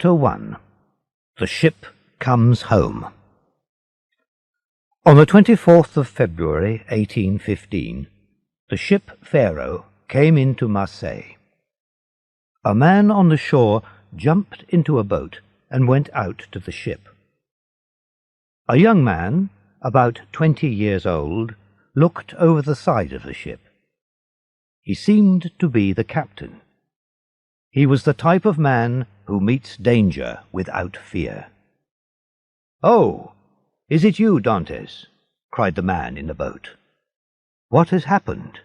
Chapter 1. The Ship Comes Home. On the 24th of February, 1815, the ship Pharaoh came into Marseille. A man on the shore jumped into a boat and went out to the ship. A young man, about 20 years old, looked over the side of the ship. He seemed to be the captain. He was the type of man who meets danger without fear. "Oh, is it you, Dantès?" cried the man in the boat. "What has happened?"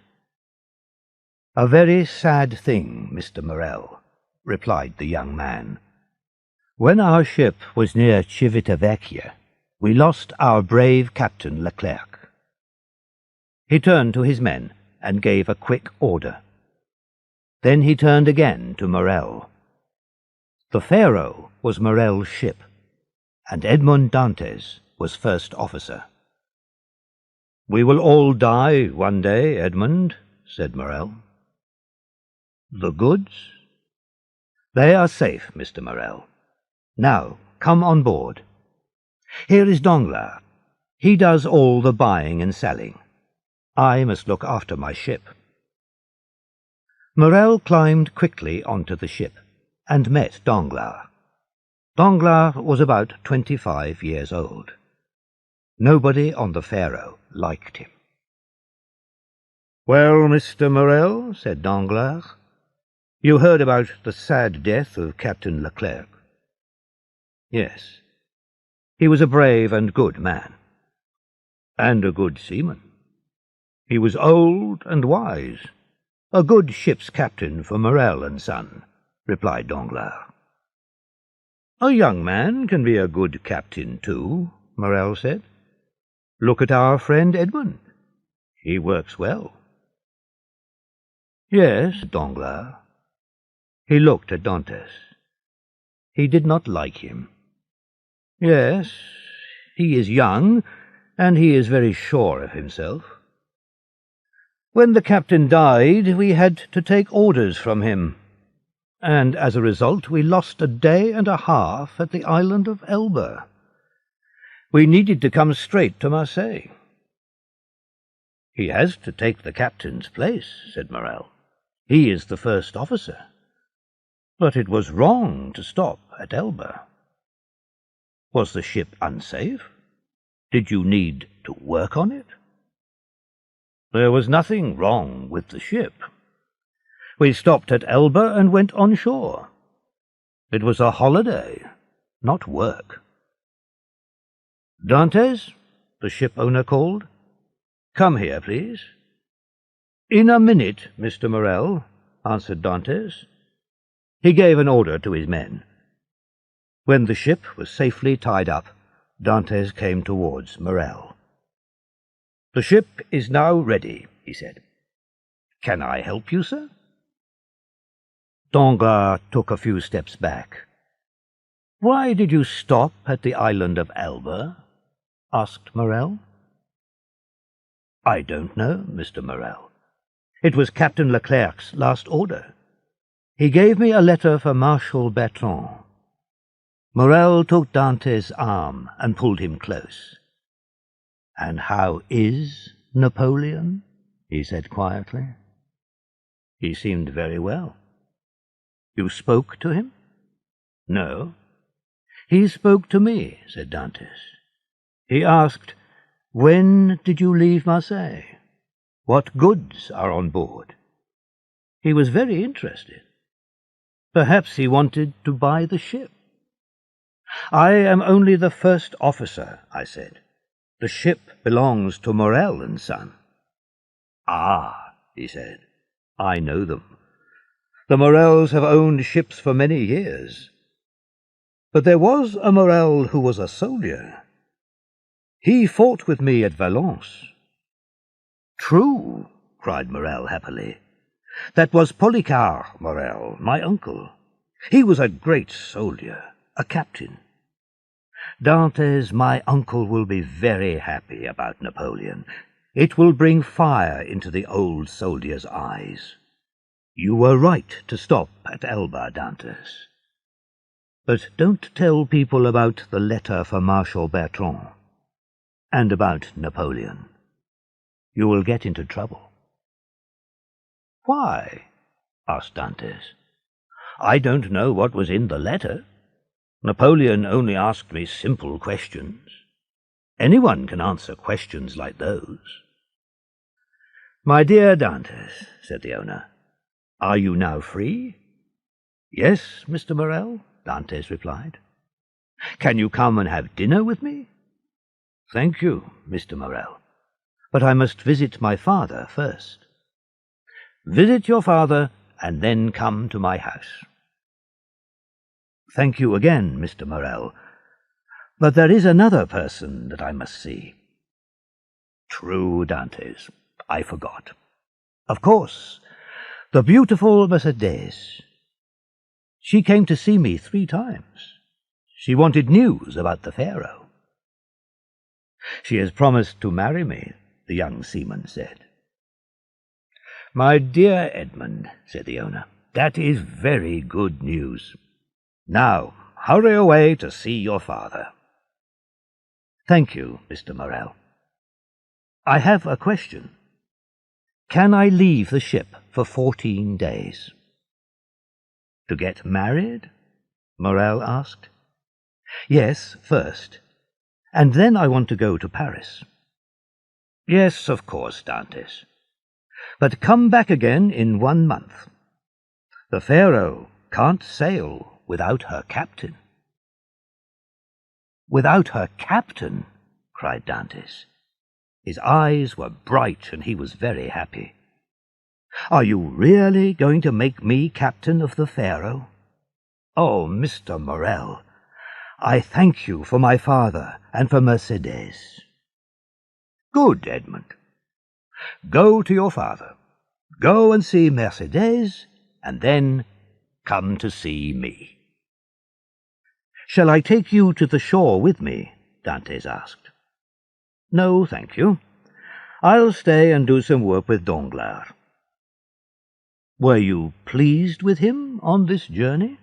"A very sad thing, Mr. Morrel," replied the young man. "When our ship was near Civitavecchia, we lost our brave Captain Leclerc." He turned to his men and gave a quick order. Then he turned again to Morrel. The Pharaoh was Morrel's ship, and Edmond Dantès was first officer. "We will all die one day, Edmond," said Morrel. "The goods?" "They are safe, Mr. Morrel. Now, come on board. Here is Danglars. He does all the buying and selling. I must look after my ship." Morrel climbed quickly onto the ship and met Danglars. Danglars was about 25 years old. Nobody on the Pharaoh liked him. "Well, Mr. Morrel," said Danglars, "you heard about the sad death of Captain Leclerc." "Yes. He was a brave and good man." "And a good seaman. He was old and wise. A good ship's captain for Morrel and Son," replied Danglars. "A young man can be a good captain too," Morrel said. "Look at our friend Edmond. He works well." "Yes, Danglars." He looked at Dantès. He did not like him. "Yes, he is young, and he is very sure of himself. When the captain died, we had to take orders from him, and as a result we lost a day and a half at the island of Elba. We needed to come straight to Marseille." "He has to take the captain's place," said Morrel. "He is the first officer. But it was wrong to stop at Elba." "Was the ship unsafe? Did you need to work on it?" "There was nothing wrong with the ship. We stopped at Elba and went on shore. It was a holiday, not work." "Dantès," the ship owner called. "Come here, please." "In a minute, Mr. Morrel," answered Dantès. He gave an order to his men. When the ship was safely tied up, Dantès came towards Morrel. "The ship is now ready," he said. "Can I help you, sir?" Danglars took a few steps back. "Why did you stop at the island of Elba?" asked Morrel. "I don't know, Mr. Morrel. It was Captain Leclerc's last order. He gave me a letter for Marshal Bertrand." Morrel took Dantès' arm and pulled him close. "And how is Napoleon?" he said quietly. "He seemed very well." "You spoke to him?" "No." "He spoke to me," said Dantès. "He asked, 'When did you leave Marseille? What goods are on board?' He was very interested. Perhaps he wanted to buy the ship." "I am only the first officer," I said. "The ship belongs to Morrel and Son." "Ah," he said, "I know them. The Morrels have owned ships for many years. But there was a Morrel who was a soldier. He fought with me at Valence." "True," cried Morrel happily. "That was Policar Morrel, my uncle. He was a great soldier, a captain. Dantès, my uncle, will be very happy about Napoleon. It will bring fire into the old soldier's eyes. You were right to stop at Elba, Dantès." But don't tell people about the letter for Marshal Bertrand, and about Napoleon. You will get into trouble." "Why?" asked Dantes. "I don't know what was in the letter. Napoleon only asked me simple questions. Anyone can answer questions like those." "My dear Dantes," said the owner, "are you now free?" "Yes, Mr. Morel," Dantes replied. "Can you come and have dinner with me?" "Thank you, Mr. Morel, but I must visit my father first." "Visit your father, and then come to my house." "Thank you again, Mr. Morel, but there is another person that I must see." "True, Dantes, I forgot. Of course, the beautiful Mercedes. She came to see me 3 times. She wanted news about the Pharaoh." "She has promised to marry me," the young seaman said. "My dear Edmund," said the owner, "that is very good news. Now, hurry away to see your father." "Thank you, Mr. Morel. I have a question. Can I leave the ship for 14 days? "To get married?" Morel asked. "Yes, first. And then I want to go to Paris." "Yes, of course, Dantes. But come back again in 1 month. The Pharaoh can't sail without her captain." "Without her captain?" cried Dantes. His eyes were bright, and he was very happy. "Are you really going to make me captain of the Pharaoh? Oh, Mr. Morel, I thank you for my father and for Mercedes." "Good, Edmund. Go to your father. Go and see Mercedes, and then come to see me." "Shall I take you to the shore with me?" Dantes asked. "No, thank you. I'll stay and do some work with Danglars." "Were you pleased with him on this journey?"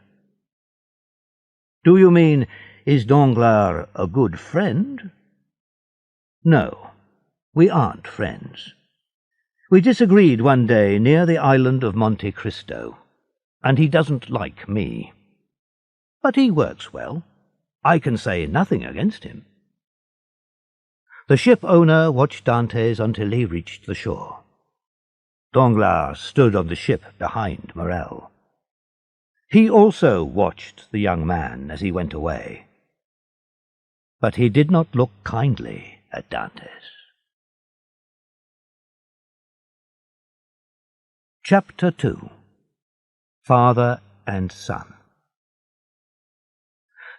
"Do you mean, is Danglars a good friend?" "No, we aren't friends. We disagreed one day near the island of Monte Cristo, and he doesn't like me. But he works well. I can say nothing against him." The ship owner watched Dantes until he reached the shore. Danglars stood on the ship behind Morel. He also watched the young man as he went away. But he did not look kindly at Dantes. Chapter 2. Father and Son.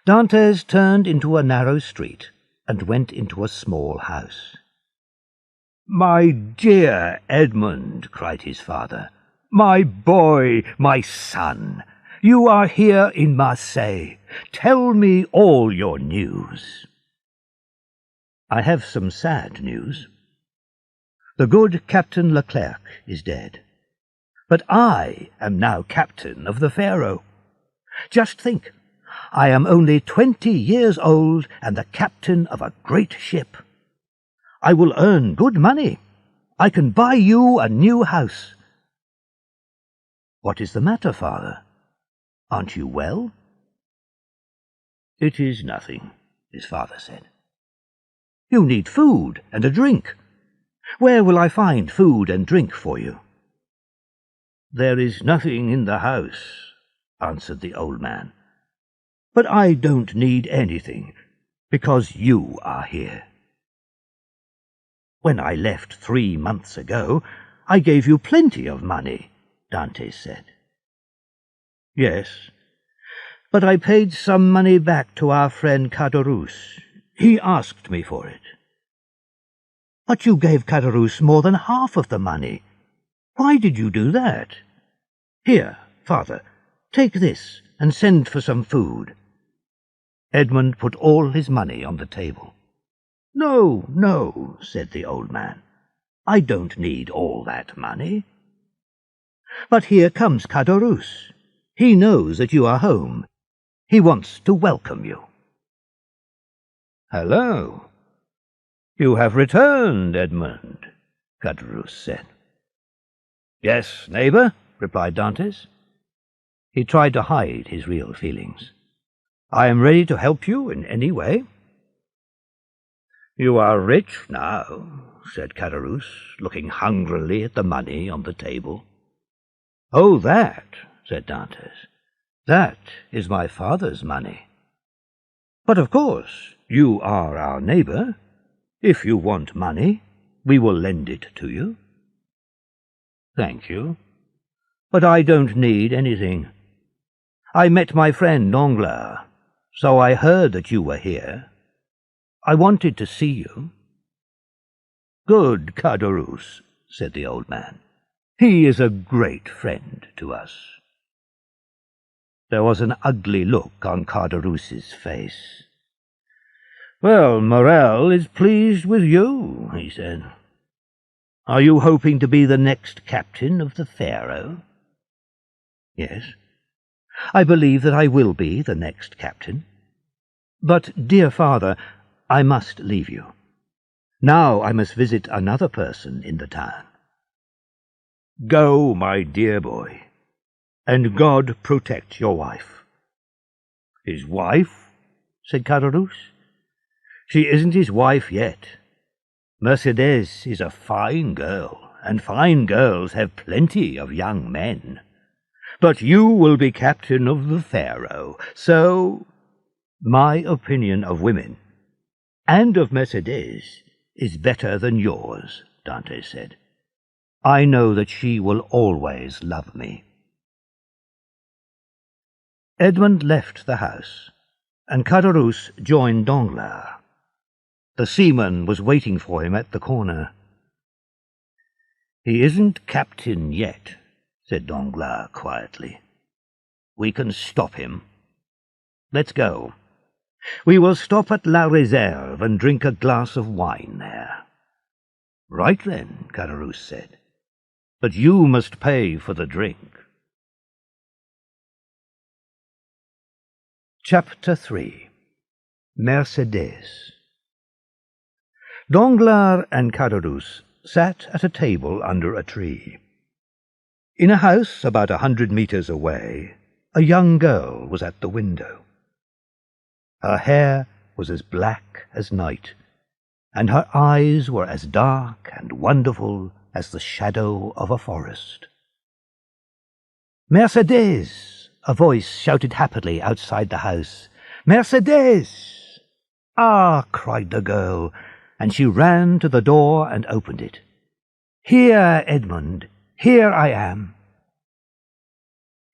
Dantes turned into a narrow street and went into a small house. "My dear Edmund," cried his father, "my boy, my son, you are here in Marseille. Tell me all your news." "I have some sad news. The good Captain Leclerc is dead. But I am now captain of the Pharaoh. Just think, I am only 20 years old and the captain of a great ship. I will earn good money. I can buy you a new house." "What is the matter, father? Aren't you well?" "It is nothing," his father said. "You need food and a drink. Where will I find food and drink for you?" "There is nothing in the house," answered the old man. "But I don't need anything, because you are here. When I left 3 months ago, I gave you plenty of money," Dantes said. "Yes, but I paid some money back to our friend Caderousse. He asked me for it." "But you gave Caderousse more than half of the money. Why did you do that? Here, father, take this and send for some food." Edmund put all his money on the table. "No, no," said the old man. "I don't need all that money." "But here comes Caderousse. He knows that you are home. He wants to welcome you." "Hello. You have returned, Edmund," Caderousse said. "Yes, neighbour," replied Dantès. He tried to hide his real feelings. "I am ready to help you in any way." "You are rich now," said Caderousse, looking hungrily at the money on the table. "Oh, that," said Dantès, "that is my father's money. But of course you are our neighbour. If you want money, we will lend it to you." "Thank you, but I don't need anything. I met my friend Danglars, so I heard that you were here. I wanted to see you." "Good Caderousse," said the old man. "He is a great friend to us." There was an ugly look on Caderousse's face. "Well, Morrel is pleased with you," he said. "Are you hoping to be the next captain of the Pharaoh?" "Yes, I believe that I will be the next captain. But, dear father, I must leave you. Now I must visit another person in the town." "Go, my dear boy, and God protect your wife." "His wife?" said Caderousse. "She isn't his wife yet. Mercédès is a fine girl, and fine girls have plenty of young men. But you will be captain of the Pharaoh, so—" "My opinion of women, and of Mercédès, is better than yours," Dantès said. "I know that she will always love me." Edmund left the house, and Caderousse joined Danglars. The seaman was waiting for him at the corner. "He isn't captain yet," said Danglars quietly. "We can stop him. Let's go. We will stop at La Réserve and drink a glass of wine there." "Right then," Caderousse said. "But you must pay for the drink." Chapter 3. Mercédès. Danglars and Caderousse sat at a table under a tree. In a house about 100 meters away, a young girl was at the window. Her hair was as black as night, and her eyes were as dark and wonderful as the shadow of a forest. "Mercédès!" a voice shouted happily outside the house. "Mercédès!" "Ah!" cried the girl, and she ran to the door and opened it. "Here, Edmund, here I am."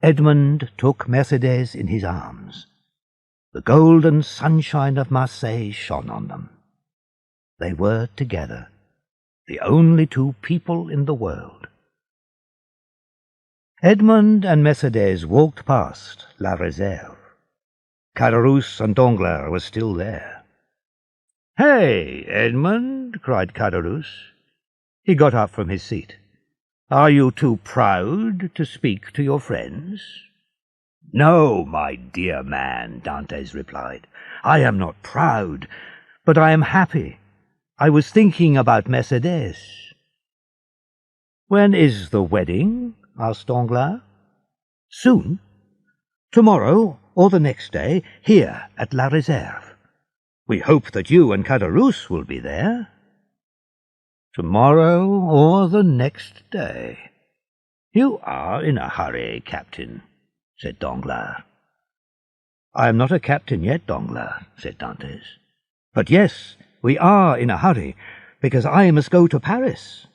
Edmund took Mercédès in his arms. The golden sunshine of Marseille shone on them. They were together, the only two people in the world. Edmund and Mercédès walked past La Réserve. Caderousse and Danglars were still there. "Hey, Edmund!" cried Caderousse. He got up from his seat. "Are you too proud to speak to your friends?" "No, my dear man," Dantès replied. "I am not proud, but I am happy. I was thinking about Mercédès." "When is the wedding?" asked Danglars. "Soon. Tomorrow or the next day, here at La Réserve. We hope that you and Caderousse will be there." "Tomorrow or the next day. You are in a hurry, Captain," said Danglars. "I am not a captain yet, Danglars," said Dantès. "But yes, we are in a hurry, because I must go to Paris."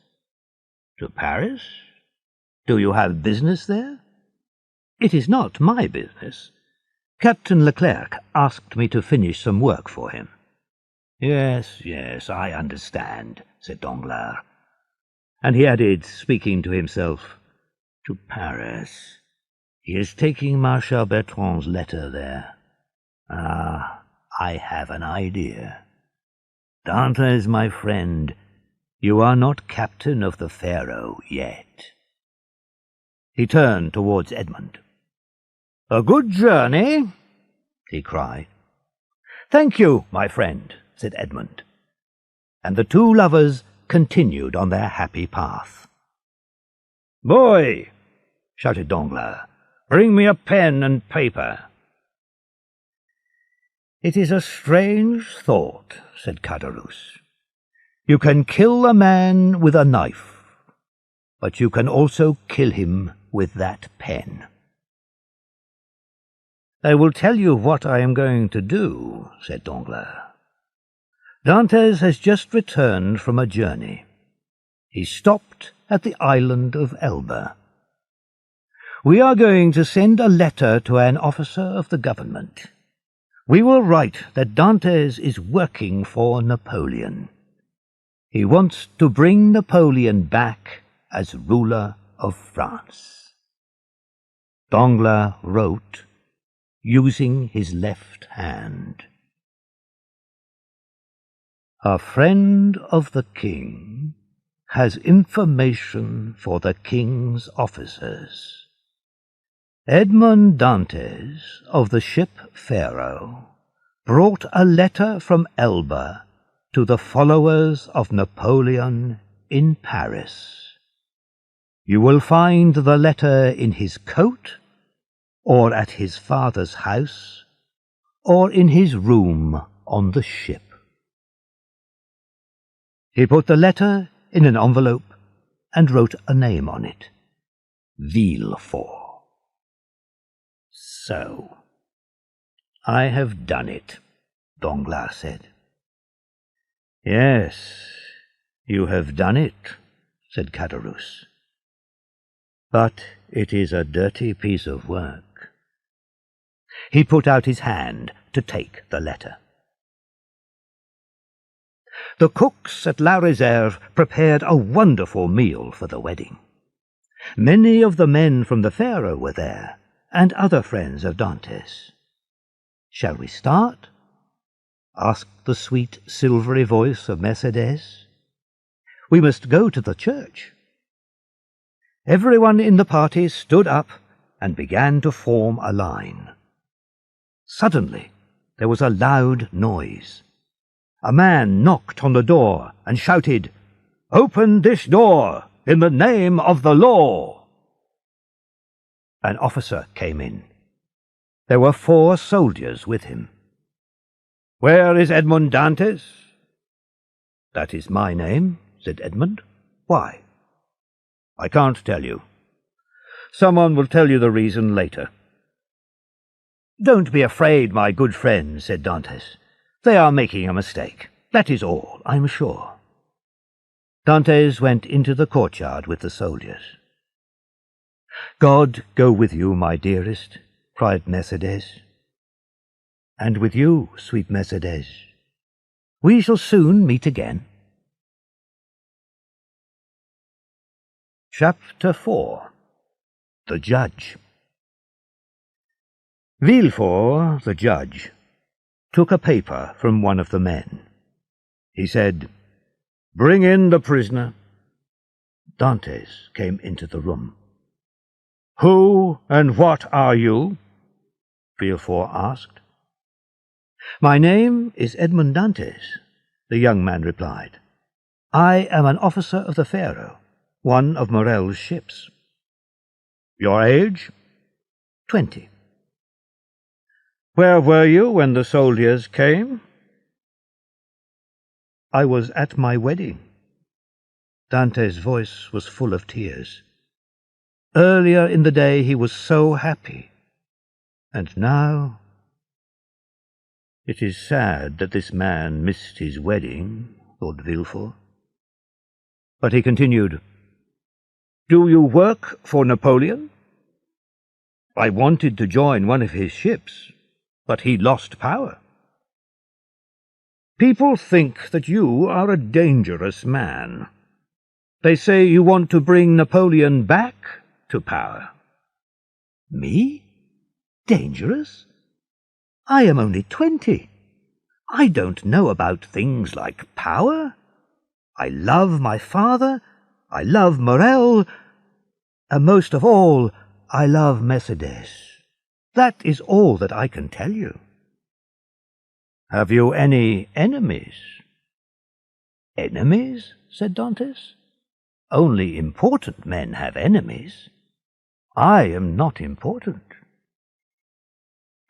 "To Paris? Do you have business there?" "It is not my business. Captain Leclerc asked me to finish some work for him." Yes, I understand," said Danglars. And he added, speaking to himself, "To Paris. He is taking Marshal Bertrand's letter there. Ah, I have an idea. Dantès, my friend, you are not captain of the Pharaoh yet." He turned towards Edmund. "A good journey. he cried. "Thank you, my friend," said Edmund. And the two lovers continued on their happy path. "Boy," shouted Danglars, "bring me a pen and paper." "It is a strange thought," said Caderousse. "You can kill a man with a knife, but you can also kill him with that pen." "I will tell you what I am going to do," said Danglars. "Dantès has just returned from a journey. He stopped at the island of Elba. We are going to send a letter to an officer of the government. We will write that Dantès is working for Napoleon. He wants to bring Napoleon back as ruler of France." Danglars wrote, using his left hand. "A friend of the king has information for the king's officers. Edmond Dantès of the ship Pharaoh brought a letter from Elba to the followers of Napoleon in Paris. You will find the letter in his coat, or at his father's house, or in his room on the ship." He put the letter in an envelope and wrote a name on it, Villefort. "So, I have done it," Danglars said. "Yes, you have done it," said Caderousse. "But it is a dirty piece of work." He put out his hand to take the letter. The cooks at La Réserve prepared a wonderful meal for the wedding. Many of the men from the Pharaoh were there, and other friends of Dantès. "Shall we start?" asked the sweet, silvery voice of Mercédès. "We must go to the church." Everyone in the party stood up and began to form a line. Suddenly there was a loud noise. A man knocked on the door and shouted, "Open this door, in the name of the law!" An officer came in. There were 4 soldiers with him. "Where is Edmond Dantès?" "That is my name," said Edmund. "Why?" "I can't tell you. Someone will tell you the reason later." "Don't be afraid, my good friend," said Dantès. "They are making a mistake. That is all, I'm sure." Dantès went into the courtyard with the soldiers. "God go with you, my dearest," cried Mercédès. "And with you, sweet Mercédès. We shall soon meet again." Chapter 4. The Judge. Villefort, the judge, took a paper from one of the men. He said, "Bring in the prisoner." Dantès came into the room. "Who and what are you?" Villefort asked. "My name is Edmond Dantès," the young man replied. "I am an officer of the Pharaoh, one of Morrel's ships." "Your age?" 20. "Where were you when the soldiers came?" "I was at my wedding." Dantès' voice was full of tears. Earlier in the day he was so happy, and now— "It is sad that this man missed his wedding," thought Villefort. But he continued, "Do you work for Napoleon?" "I wanted to join one of his ships, but he lost power." "People think that you are a dangerous man. They say you want to bring Napoleon back to power." "Me? Dangerous? I am only 20. I don't know about things like power. I love my father, I love Morrel, and most of all, I love Mercédès. That is all that I can tell you." Have you any enemies? Enemies? Said Dantes. Only important men have enemies. I am not important.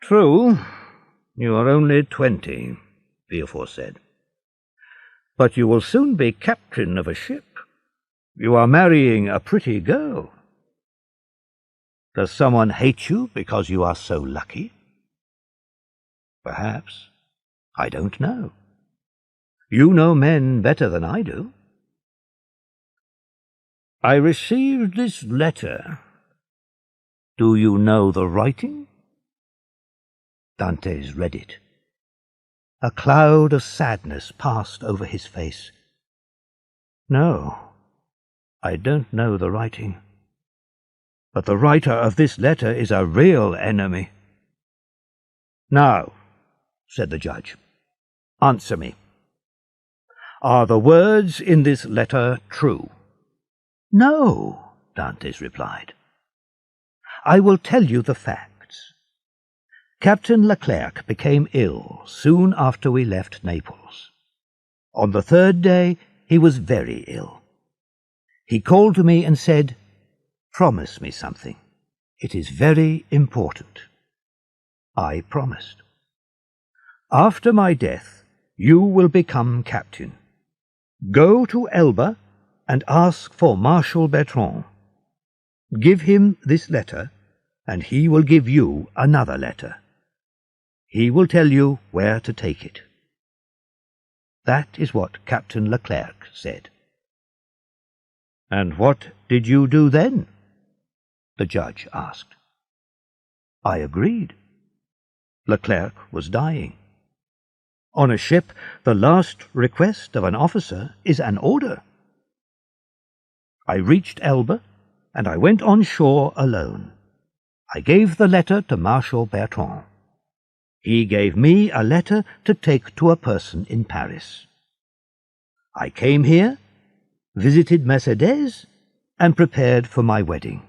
True, you are only 20, Villefort said. But you will soon be captain of a ship. You are marrying a pretty girl. Does someone hate you because you are so lucky? Perhaps. I don't know. You know men better than I do. I received this letter. Do you know the writing? Dantes read it. A cloud of sadness passed over his face. No, I don't know the writing. But the writer of this letter is a real enemy. Now, said the judge, answer me. Are the words in this letter true? No, Dantes replied. I will tell you the facts. Captain Leclerc became ill soon after we left Naples. On the third day, he was very ill. He called to me and said, "Promise me something. It is very important." I promised. After my death, you will become captain. Go to Elba and ask for Marshal Bertrand. Give him this letter, and he will give you another letter. He will tell you where to take it. That is what Captain Leclerc said. And what did you do then? The judge asked. I agreed. Leclerc was dying. On a ship, the last request of an officer is an order. I reached Elba, and I went on shore alone. I gave the letter to Marshal Bertrand. He gave me a letter to take to a person in Paris. I came here, visited Mercedes, and prepared for my wedding.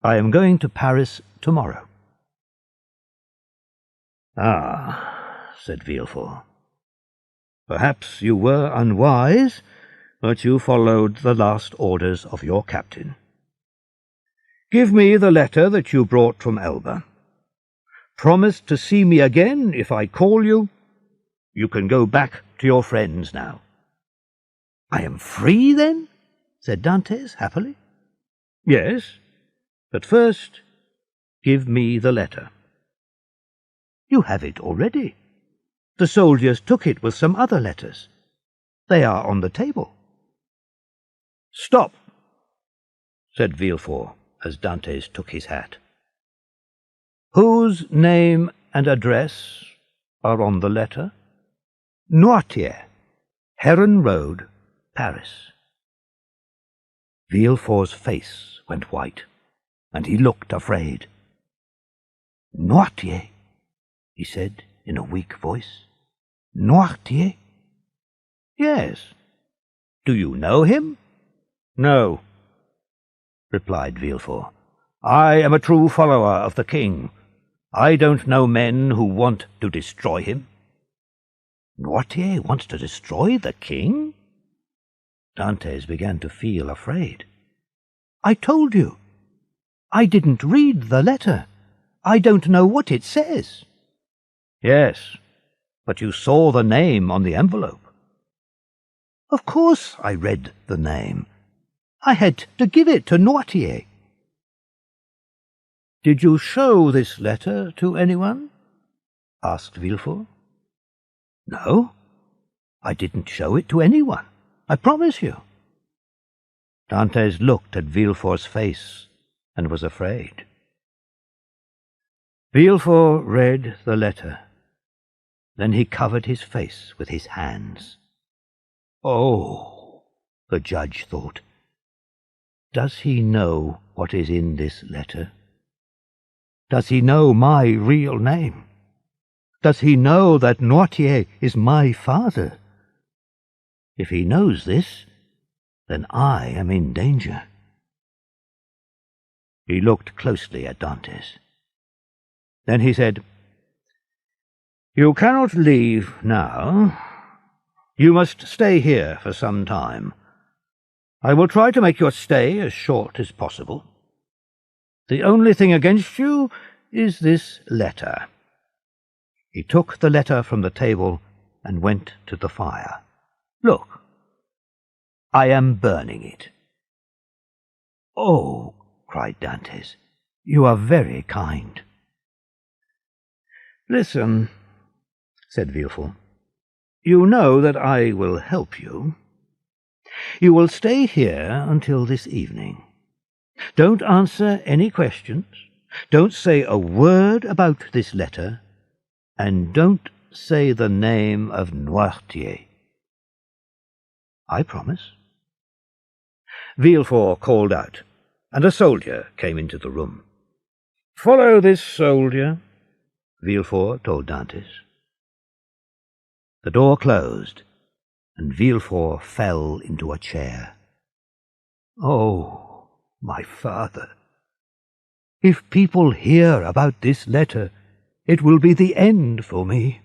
I am going to Paris tomorrow. Ah, said Villefort. Perhaps you were unwise, but you followed the last orders of your captain. Give me the letter that you brought from Elba. Promise to see me again if I call you. You can go back to your friends now. I am free, then? Said Dantes happily. Yes, but first give me the letter. You have it already. The soldiers took it with some other letters. They are on the table. Stop, said Villefort, as Dantes took his hat. Whose name and address are on the letter? Noirtier, Heron Road, Paris. Villefort's face went white, and he looked afraid. Noirtier, he said in a weak voice. Noirtier? Yes. Do you know him? No, replied Villefort. I am a true follower of the king. I don't know men who want to destroy him. Noirtier wants to destroy the king? Dantes began to feel afraid. I told you. I didn't read the letter. I don't know what it says. Yes, but you saw the name on the envelope. Of course I read the name. I had to give it to Noirtier. Did you show this letter to anyone? Asked Villefort. No, I didn't show it to anyone. I promise you. Dantes looked at Villefort's face and was afraid. Villefort read the letter. Then he covered his face with his hands. Oh, the judge thought. Does he know what is in this letter? Does he know my real name? Does he know that Noirtier is my father? If he knows this, then I am in danger. He looked closely at Dantes. Then he said, You cannot leave now. You must stay here for some time. I will try to make your stay as short as possible. The only thing against you is this letter." He took the letter from the table and went to the fire. "Look, I am burning it." "Oh," cried Dantes, "you are very kind." "Listen," said Villefort. "You know that I will help you. You will stay here until this evening. Don't answer any questions. Don't say a word about this letter. And don't say the name of Noirtier." "I promise." Villefort called out, and a soldier came into the room. "Follow this soldier," Villefort told Dantes. The door closed, and Villefort fell into a chair. "Oh, my father, if people hear about this letter, it will be the end for me.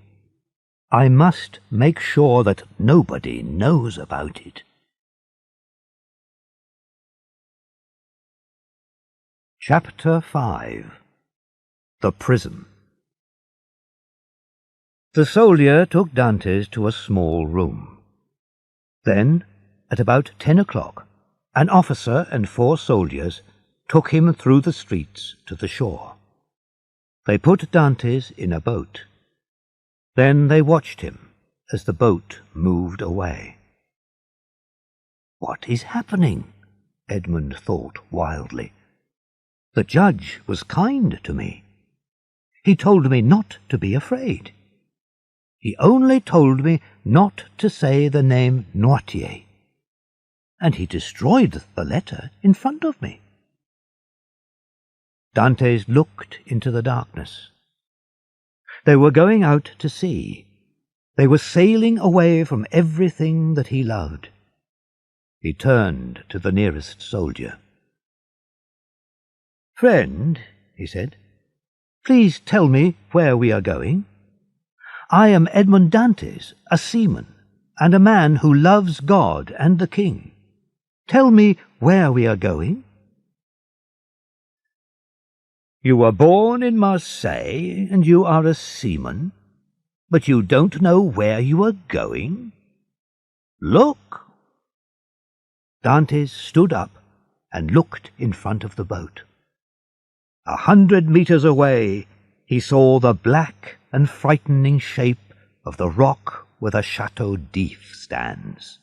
I must make sure that nobody knows about it." Chapter 5. The Prison. The soldier took Dantes to a small room. Then, at about 10 o'clock, an officer and 4 soldiers took him through the streets to the shore. They put Dantes in a boat. Then they watched him as the boat moved away. "What is happening?" Edmund thought wildly. "The judge was kind to me. He told me not to be afraid. He only told me not to say the name Noirtier. And he destroyed the letter in front of me." Dantes looked into the darkness. They were going out to sea. They were sailing away from everything that he loved. He turned to the nearest soldier. "Friend," he said, "please tell me where we are going. I am Edmond Dantes, a seaman, and a man who loves God and the king. Tell me where we are going." "You were born in Marseille, and you are a seaman, but you don't know where you are going? Look!" Dantes stood up and looked in front of the boat. 100 meters away he saw the black and frightening shape of the rock where the Chateau d'If stands.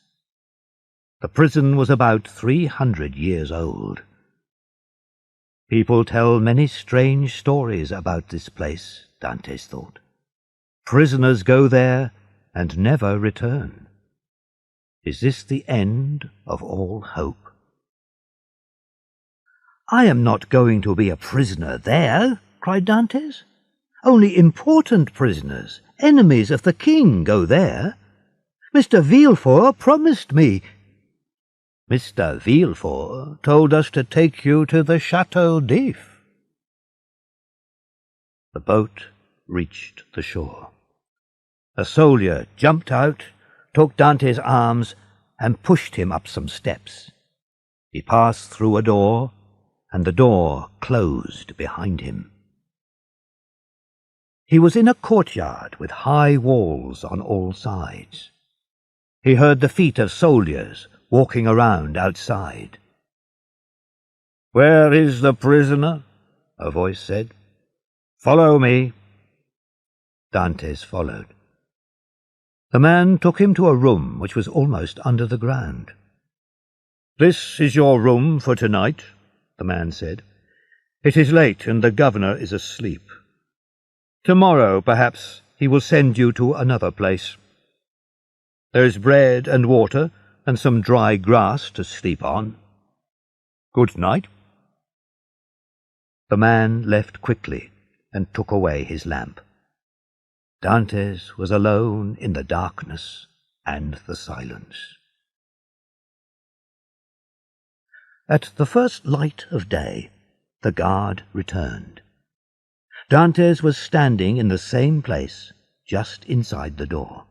The prison was about 300 years old. People tell many strange stories about this place, Dantes thought. Prisoners go there and never return. Is this the end of all hope? "I am not going to be a prisoner there," cried Dantes. "Only important prisoners, enemies of the king, go there. Mr. Villefort promised me—" "Mr. Villefort told us to take you to the Chateau d'If." The boat reached the shore. A soldier jumped out, took Dantes' arms, and pushed him up some steps. He passed through a door, and the door closed behind him. He was in a courtyard with high walls on all sides. He heard the feet of soldiers walking around outside. "Where is the prisoner?" a voice said. "Follow me." Dantes followed. The man took him to a room which was almost under the ground. "This is your room for tonight," the man said. "It is late and the governor is asleep. Tomorrow, perhaps, he will send you to another place. There is bread and water and some dry grass to sleep on. Good night." The man left quickly and took away his lamp. Dantes was alone in the darkness and the silence. At the first light of day, the guard returned. Dantes was standing in the same place, just inside the door.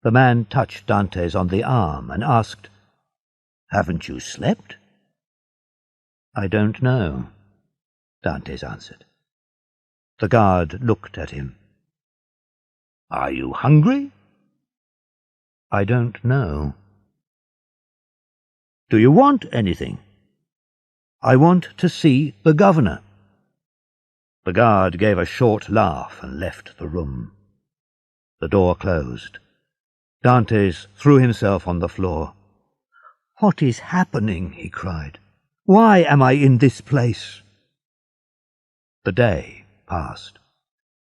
The man touched Dantes on the arm and asked, "Haven't you slept?" "I don't know," Dantes answered. The guard looked at him. "Are you hungry?" "I don't know." "Do you want anything?" "I want to see the governor." The guard gave a short laugh and left the room. The door closed. Dantes threw himself on the floor. "What is happening?" he cried. "Why am I in this place?" The day passed.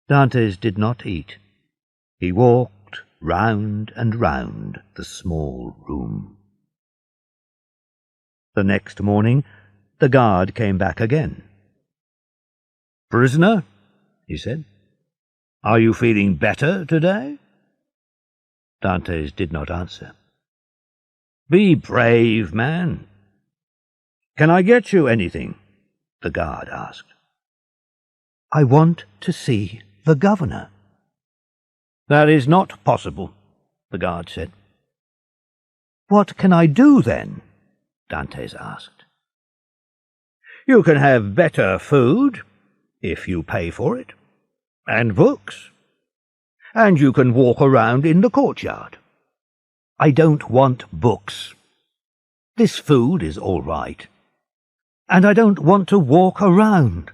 Dantes did not eat. He walked round and round the small room. The next morning the guard came back again. "Prisoner," he said, "are you feeling better today?" Dantes did not answer. "Be brave, man." "Can I get you anything?" the guard asked. "I want to see the governor." "That is not possible," the guard said. "What can I do then?" Dantes asked. "You can have better food, if you pay for it, and books, and you can walk around in the courtyard." "I don't want books. This food is all right. And I don't want to walk around.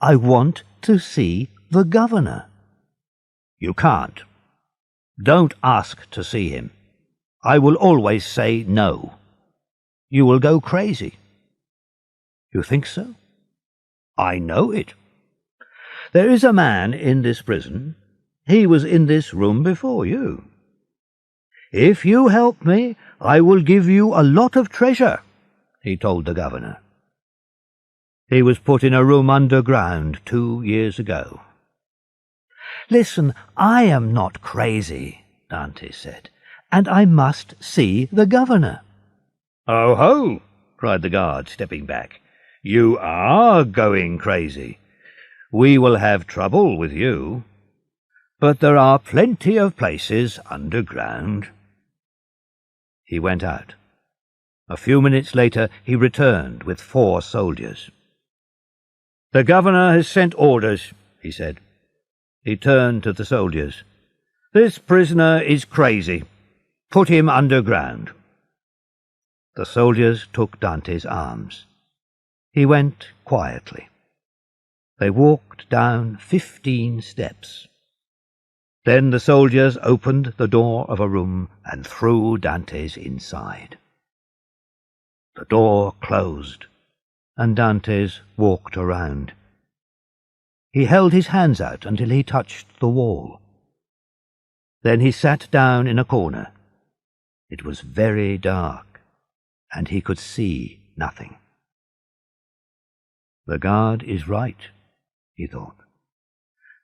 I want to see the governor." "You can't. Don't ask to see him. I will always say no. You will go crazy." "You think so?" "I know it. There is a man in this prison. He was in this room before you. If you help me, I will give you a lot of treasure," he told the governor. "He was put in a room underground 2 years ago." "Listen, I am not crazy," Dantes said, "and I must see the governor." "Oh ho!" cried the guard, stepping back. "You are going crazy. We will have trouble with you. But there are plenty of places underground." He went out. A few minutes later he returned with 4 soldiers. "The governor has sent orders," he said. He turned to the soldiers. "This prisoner is crazy. Put him underground." The soldiers took Dantes' arms. He went quietly. They walked down 15 steps. Then the soldiers opened the door of a room and threw Dantes inside. The door closed, and Dantes walked around. He held his hands out until he touched the wall. Then he sat down in a corner. It was very dark, and he could see nothing. "The guard is right," he thought.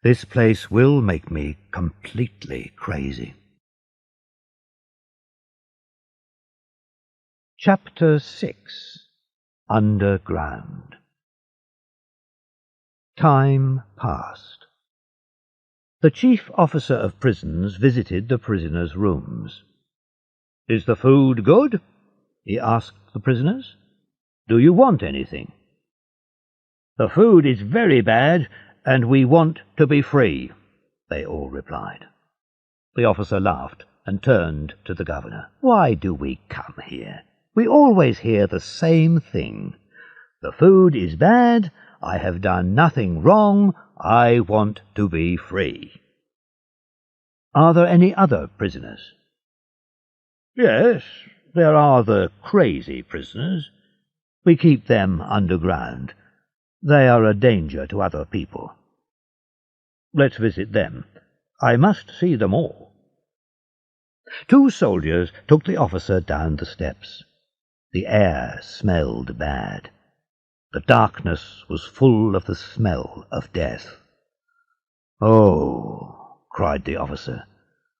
"This place will make me completely crazy." Chapter 6. Underground. Time passed. The chief officer of prisons visited the prisoners' rooms. "Is the food good?" he asked the prisoners. "Do you want anything?" "The food is very bad, and we want to be free," they all replied. The officer laughed and turned to the governor. "Why do we come here? We always hear the same thing. The food is bad, I have done nothing wrong, I want to be free." "Are there any other prisoners?" "Yes, there are the crazy prisoners. We keep them underground. They are a danger to other people." "Let's visit them. I must see them all." 2 soldiers took the officer down the steps. The air smelled bad. The darkness was full of the smell of death. "Oh," cried the officer,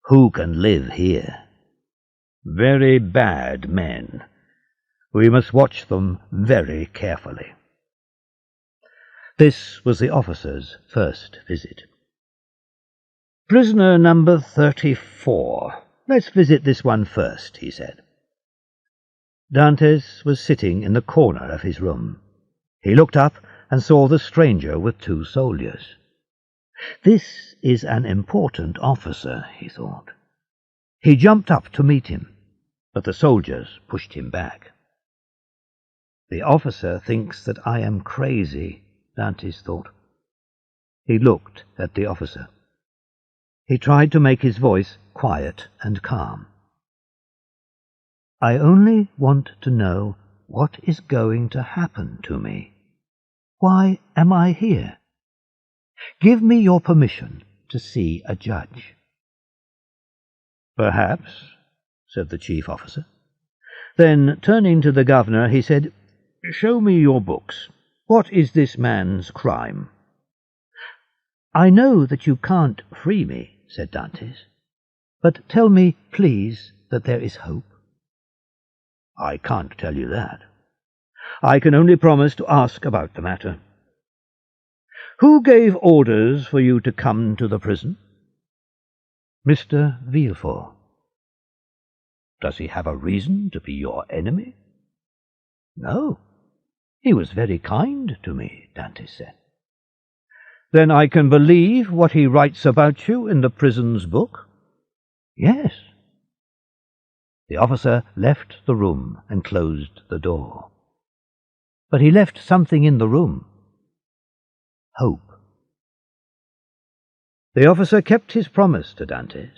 "who can live here? Very bad men. We must watch them very carefully." This was the officer's first visit. "Prisoner number 34. Let's visit this one first," he said. Dantes was sitting in the corner of his room. He looked up and saw the stranger with 2 soldiers. This is an important officer, he thought. He jumped up to meet him, but the soldiers pushed him back. The officer thinks that I am crazy, Dantes thought. He looked at the officer. He tried to make his voice quiet and calm. I only want to know what is going to happen to me. Why am I here? Give me your permission to see a judge. Perhaps, said the chief officer. Then, turning to the governor, he said, Show me your books. What is this man's crime? I know that you can't free me, said Dantes, but tell me, please, that there is hope. I can't tell you that. I can only promise to ask about the matter. Who gave orders for you to come to the prison? Mr. Villefort. Does he have a reason to be your enemy? No. He was very kind to me, Dantes said. Then I can believe what he writes about you in the prison's book? Yes. The officer left the room and closed the door. But he left something in the room. Hope. The officer kept his promise to Dantes.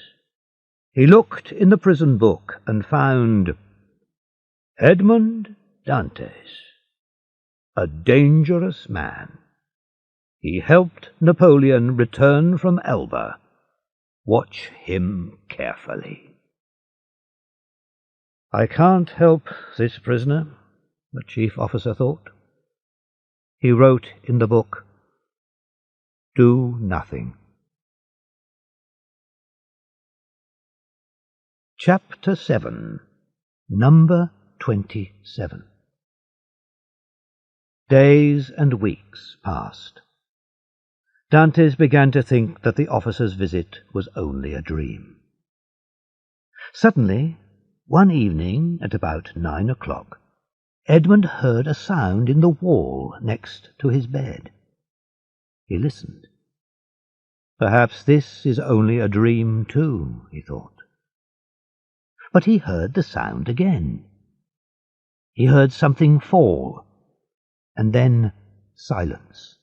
He looked in the prison book and found Edmond Dantes, a dangerous man. He helped Napoleon return from Elba. Watch him carefully. I can't help this prisoner, the chief officer thought. He wrote in the book, Do nothing. Chapter 7. Number 27. Days and weeks passed. Dantes began to think that the officer's visit was only a dream. Suddenly, one evening at about 9 o'clock, Edmund heard a sound in the wall next to his bed. He listened. Perhaps this is only a dream too, he thought. But he heard the sound again. He heard something fall, and then silence.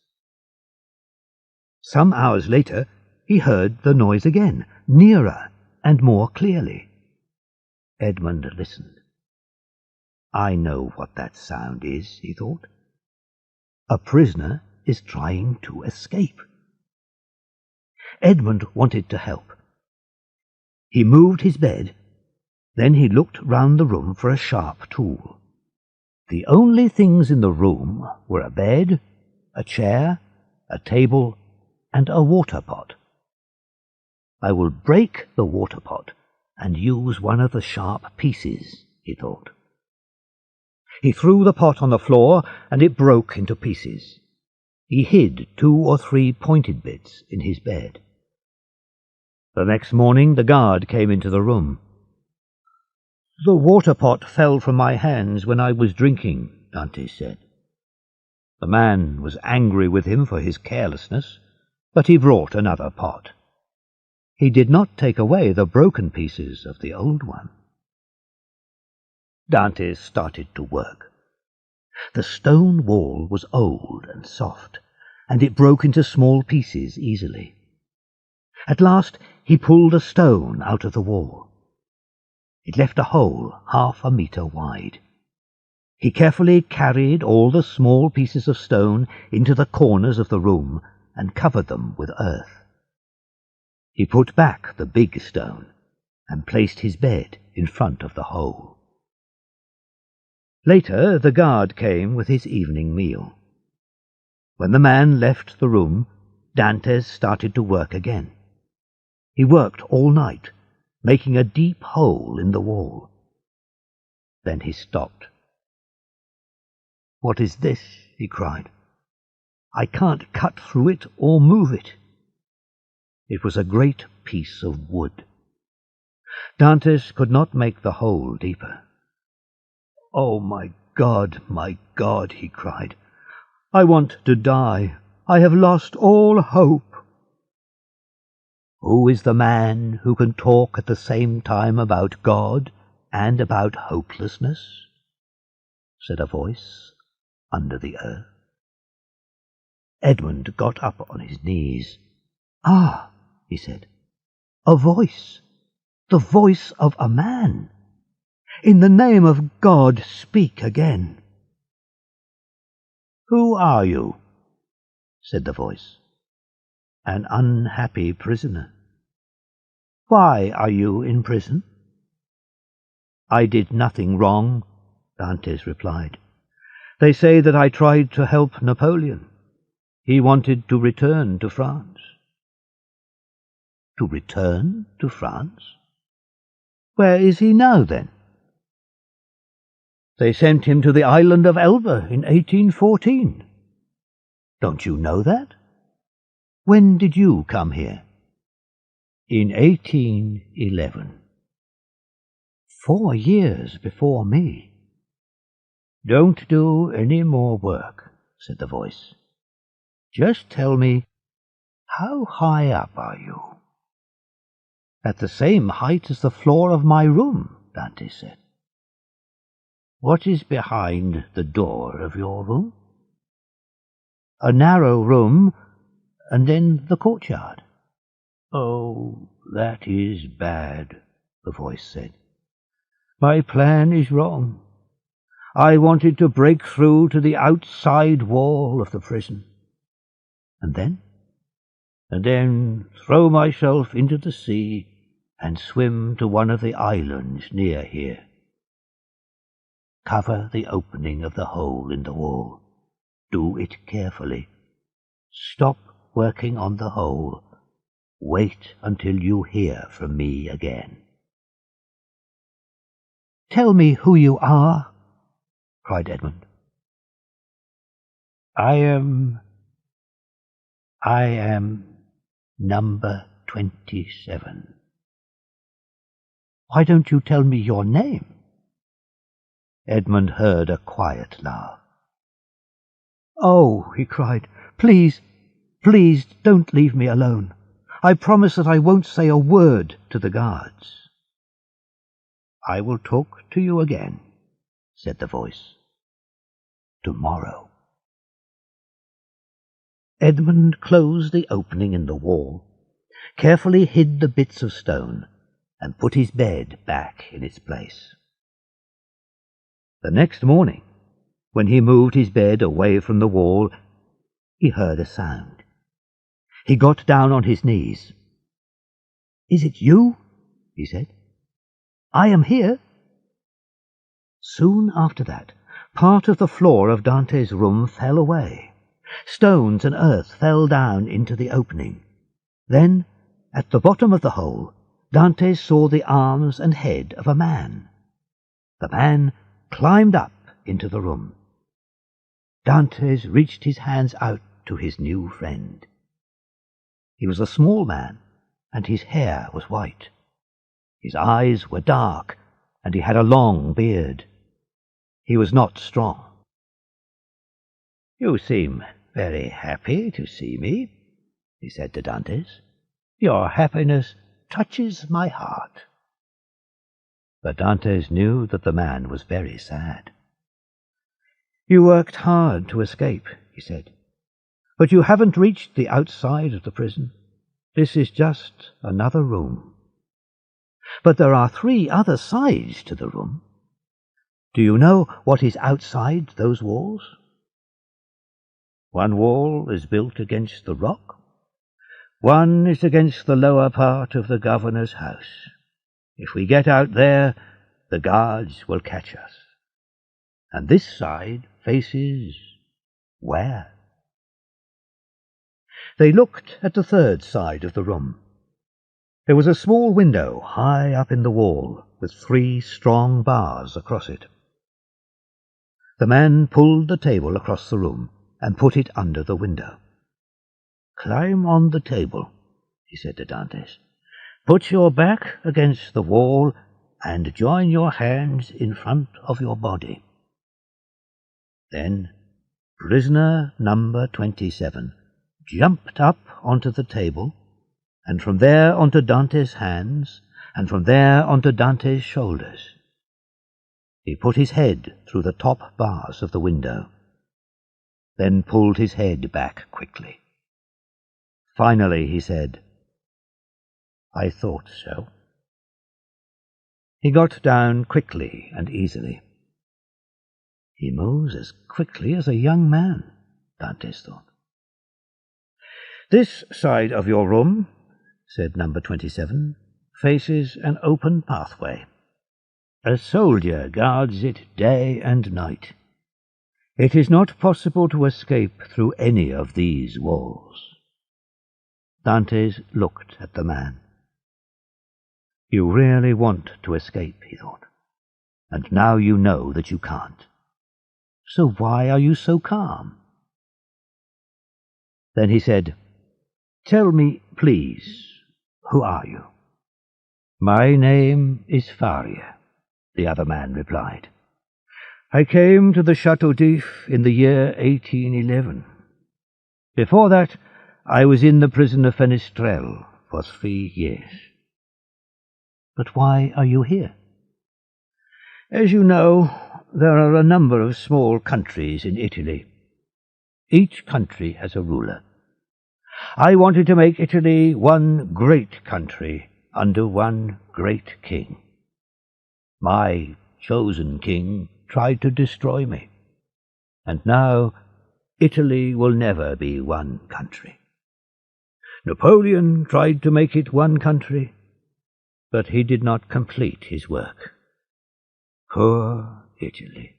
Some hours later, he heard the noise again, nearer and more clearly. Edmund listened. I know what that sound is, he thought. A prisoner is trying to escape. Edmund wanted to help. He moved his bed. Then he looked round the room for a sharp tool. The only things in the room were a bed, a chair, a table, and a water pot. I will break the water pot and use one of the sharp pieces, he thought. He threw the pot on the floor, and it broke into pieces. He hid 2 or 3 pointed bits in his bed. The next morning the guard came into the room. The water pot fell from my hands when I was drinking, Dantes said. The man was angry with him for his carelessness, but he brought another pot. He did not take away the broken pieces of the old one. Dantes started to work. The stone wall was old and soft, and it broke into small pieces easily. At last he pulled a stone out of the wall. It left a hole 1/2 meter wide. He carefully carried all the small pieces of stone into the corners of the room and covered them with earth. He put back the big stone and placed his bed in front of the hole. Later the guard came with his evening meal. When the man left the room, Dantes started to work again. He worked all night, making a deep hole in the wall. Then he stopped. "What is this?" he cried. "I can't cut through it or move it." It was a great piece of wood. Dantes could not make the hole deeper. "Oh, my God, he cried. "I want to die. I have lost all hope." "Who is the man who can talk at the same time about God and about hopelessness?" said a voice under the earth. Edmund got up on his knees. "Ah," he said, "a voice, the voice of a man. In the name of God, speak again." "Who are you?" said the voice. "An unhappy prisoner." "Why are you in prison?" "I did nothing wrong," Dantes replied. "They say that I tried to help Napoleon. He wanted to return to France." "To return to France? Where is he now, then?" "They sent him to the island of Elba in 1814. Don't you know that? When did you come here?" "In 1811. 4 years before me." "Don't do any more work," said the voice. "Just tell me, how high up are you?" "At the same height as the floor of my room," Dantes said. "What is behind the door of your room?" "A narrow room, and then the courtyard." "Oh, that is bad," the voice said. "My plan is wrong. I wanted to break through to the outside wall of the prison. And then? And then throw myself into the sea and swim to one of the islands near here. Cover the opening of the hole in the wall. Do it carefully. Stop working on the hole. Wait until you hear from me again." "Tell me who you are," cried Edmund. I am number 27. "Why don't you tell me your name?" Edmund heard a quiet laugh. "Oh," he cried, please don't leave me alone. I promise that I won't say a word to the guards." "I will talk to you again," said the voice. "Tomorrow." Edmund closed the opening in the wall, carefully hid the bits of stone, and put his bed back in its place. The next morning, when he moved his bed away from the wall, he heard a sound. He got down on his knees. "Is it you?" he said. "I am here." Soon after that, part of the floor of Dantes' room fell away. Stones and earth fell down into the opening. Then, at the bottom of the hole, Dantes saw the arms and head of a man. The man climbed up into the room. Dantes reached his hands out to his new friend. He was a small man, and his hair was white. His eyes were dark, and he had a long beard. He was not strong. "You seem very happy to see me," he said to Dantes. "Your happiness touches my heart." But Dantes knew that the man was very sad. "You worked hard to escape," he said, "but you haven't reached the outside of the prison. This is just another room. But there are 3 other sides to the room. Do you know what is outside those walls?" "One wall is built against the rock. One is against the lower part of the governor's house. If we get out there, the guards will catch us. And this side faces where?" They looked at the 3rd side of the room. There was a small window high up in the wall, with 3 strong bars across it. The man pulled the table across the room and put it under the window. "Climb on the table," he said to Dantes. "Put your back against the wall and join your hands in front of your body." Then prisoner number 27 jumped up onto the table, and from there onto Dante's hands, and from there onto Dante's shoulders. He put his head through the top bars of the window, then pulled his head back quickly. Finally he said, "I thought so." He got down quickly and easily. "He moves as quickly as a young man," Dantes thought. "This side of your room," said number 27, "faces an open pathway. A soldier guards it day and night. It is not possible to escape through any of these walls." Dantes looked at the man. "You really want to escape," he thought, "and now you know that you can't. So why are you so calm?" Then he said, "Tell me, please, who are you?" "My name is Faria," the other man replied. "I came to the Chateau d'If in the year 1811. Before that, I was in the prison of Fenestrelle for 3 years. "But why are you here?" "As you know, there are a number of small countries in Italy. Each country has a ruler. I wanted to make Italy one great country under one great king. My chosen king tried to destroy me, and now Italy will never be one country. Napoleon tried to make it one country, but he did not complete his work. Poor Italy."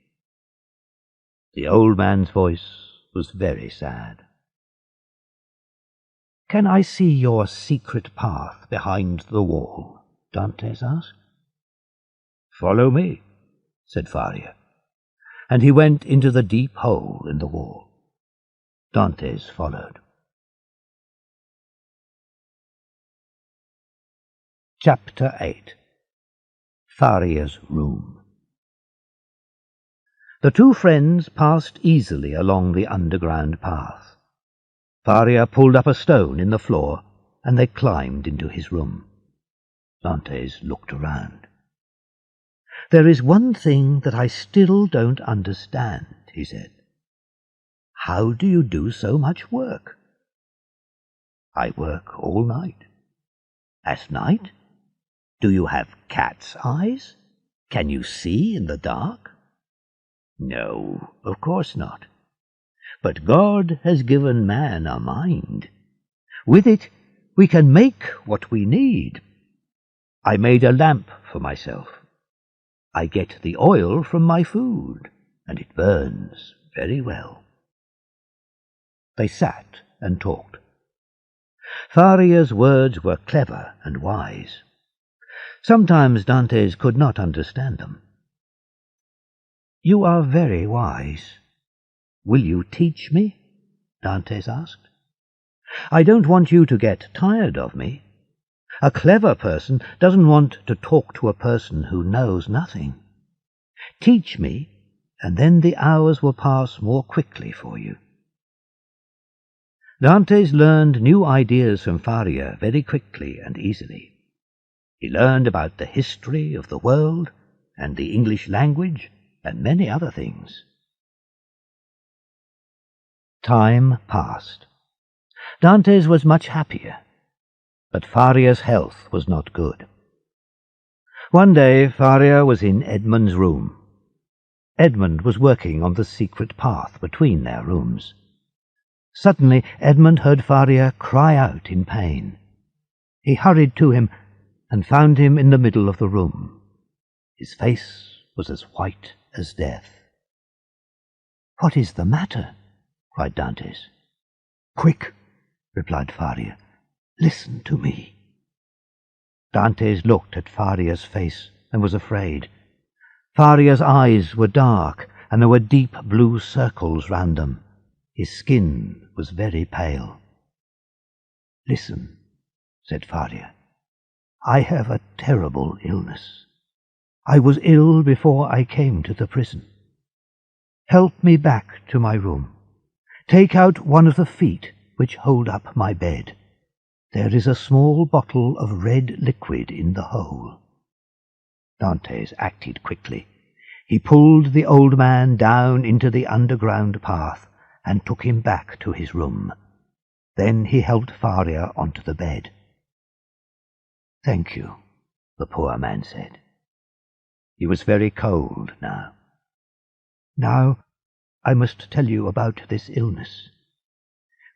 The old man's voice was very sad. "Can I see your secret path behind the wall?" Dantes asked. "Follow me," said Faria, and he went into the deep hole in the wall. Dantes followed. Chapter 8. Faria's Room. The two friends passed easily along the underground path. Faria pulled up a stone in the floor, and they climbed into his room. Dantes looked around. "There is one thing that I still don't understand," he said. "How do you do so much work?" "I work all night." "At night? Do you have cat's eyes? Can you see in the dark?" "No, of course not. But God has given man a mind. With it we can make what we need. I made a lamp for myself. I get the oil from my food, and it burns very well." They sat and talked. Faria's words were clever and wise. Sometimes Dantes could not understand them. "You are very wise. Will you teach me?" Dantes asked. "I don't want you to get tired of me. A clever person doesn't want to talk to a person who knows nothing. Teach me, and then the hours will pass more quickly for you." Dantes learned new ideas from Faria very quickly and easily. He learned about the history of the world and the English language and many other things. Time passed. Dantes was much happier, but Faria's health was not good. One day Faria was in Edmund's room. Edmund was working on the secret path between their rooms. Suddenly Edmund heard Faria cry out in pain. He hurried to him and found him in the middle of the room. His face was as white as death. "What is the matter?" cried Dantes. "Quick," replied Faria. "Listen to me." Dantes looked at Faria's face and was afraid. Faria's eyes were dark, and there were deep blue circles round them. His skin was very pale. "Listen," said Faria. "I have a terrible illness. I was ill before I came to the prison. Help me back to my room. Take out one of the feet which hold up my bed. There is a small bottle of red liquid in the hole." Dantes acted quickly. He pulled the old man down into the underground path and took him back to his room. Then he helped Faria onto the bed. "Thank you," the poor man said. He was very cold now. "Now I must tell you about this illness.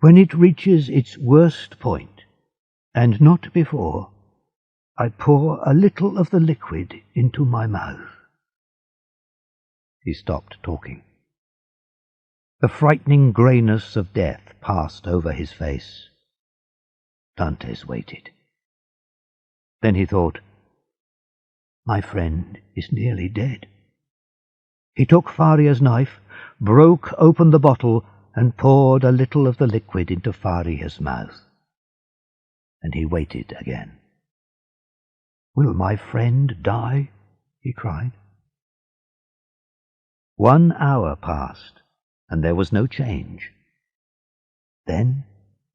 When it reaches its worst point, and not before, I pour a little of the liquid into my mouth." He stopped talking. The frightening greyness of death passed over his face. Dantes waited. Then he thought, "My friend is nearly dead." He took Faria's knife, broke open the bottle, and poured a little of the liquid into Faria's mouth. And he waited again. "Will my friend die?" he cried. 1 hour passed, and there was no change. Then,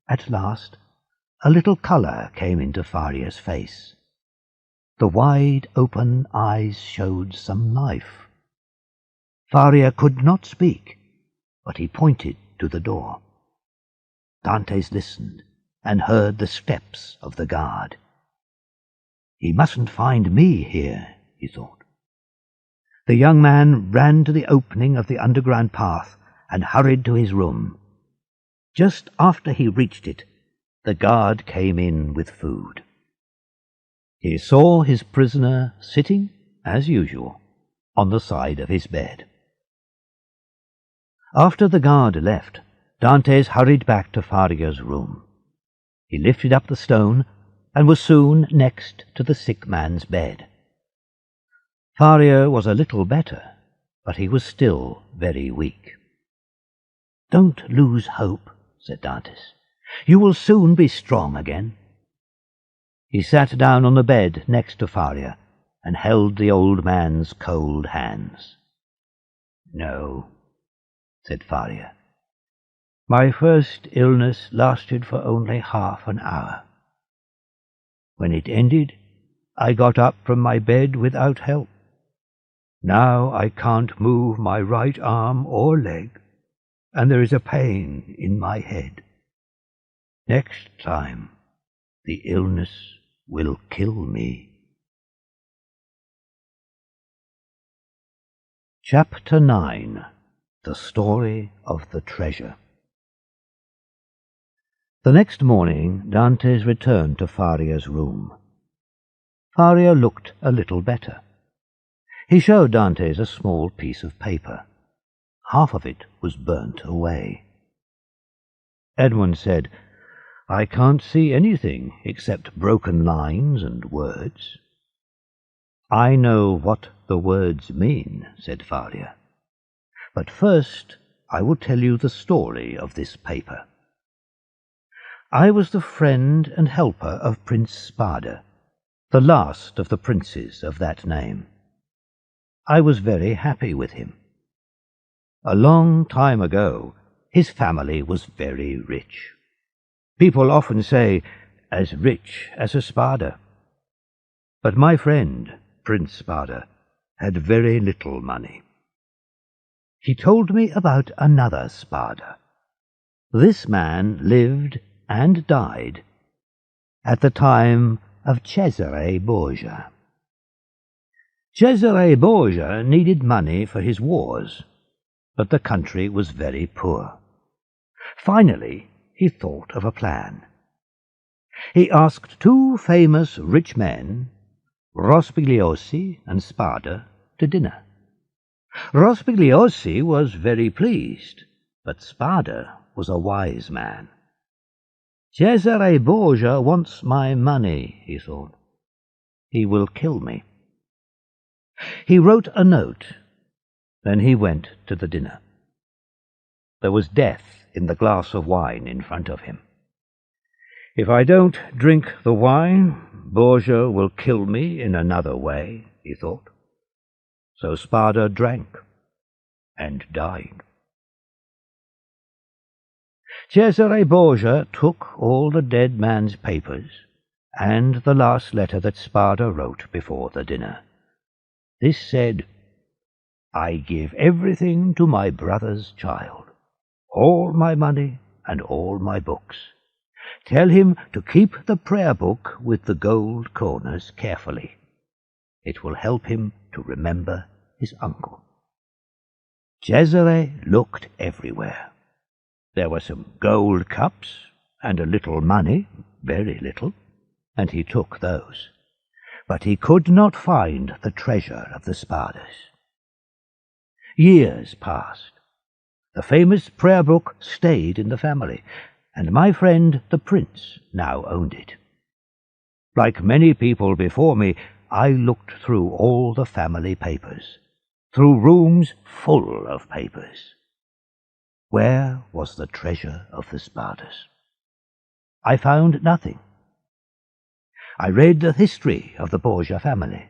at last, a little colour came into Faria's face. The wide-open eyes showed some life. Faria could not speak, but he pointed to the door. Dantes listened and heard the steps of the guard. "He mustn't find me here," he thought. The young man ran to the opening of the underground path and hurried to his room. Just after he reached it, the guard came in with food. He saw his prisoner sitting, as usual, on the side of his bed. After the guard left, Dantes hurried back to Faria's room. He lifted up the stone and was soon next to the sick man's bed. Faria was a little better, but he was still very weak. "Don't lose hope," said Dantes. "You will soon be strong again." He sat down on the bed next to Faria and held the old man's cold hands. "No," said Faria. "My first illness lasted for only half an hour. When it ended, I got up from my bed without help. Now I can't move my right arm or leg, and there is a pain in my head. Next time, the illness will kill me." Chapter 9. The Story of the Treasure. The next morning Dantes returned to Faria's room. Faria looked a little better. He showed Dantes a small piece of paper. Half of it was burnt away. Edmund said, "I can't see anything except broken lines and words." "I know what the words mean," said Faria. "But first I will tell you the story of this paper. I was the friend and helper of Prince Spada, the last of the princes of that name. I was very happy with him. A long time ago, his family was very rich. People often say, as rich as a Spada. But my friend, Prince Spada, had very little money. He told me about another Spada. This man lived and died at the time of Cesare Borgia. Cesare Borgia needed money for his wars, but the country was very poor. Finally, he thought of a plan. He asked 2 famous rich men, Rospigliosi and Spada, to dinner. Rospigliosi was very pleased, but Spada was a wise man. "Cesare Borgia wants my money," he thought. "He will kill me." He wrote a note. Then he went to the dinner. There was death in the glass of wine in front of him. If I don't drink the wine, Borgia will kill me in another way, he thought. So Spada drank and died. Cesare Borgia took all the dead man's papers and the last letter that Spada wrote before the dinner. This said, "I give everything to my brother's child, all my money and all my books. Tell him to keep the prayer book with the gold corners carefully. It will help him to remember his uncle." Cesare looked everywhere. There were some gold cups and a little money, very little, and he took those. But he could not find the treasure of the Spadas. Years passed. The famous prayer book stayed in the family, and my friend the prince now owned it. Like many people before me, I looked through all the family papers, through rooms full of papers. Where was the treasure of the Spadas? I found nothing. I read the history of the Borgia family.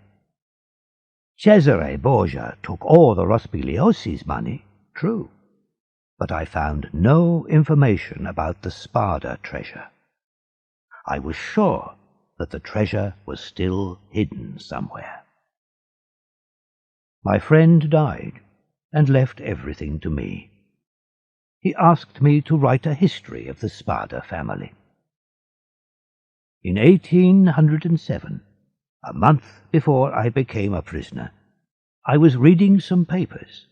Cesare Borgia took all the Rospigliosi's money, true, but I found no information about the Spada treasure. I was sure that the treasure was still hidden somewhere. My friend died and left everything to me. He asked me to write a history of the Spada family. In 1807, a month before I became a prisoner, I was reading some papers.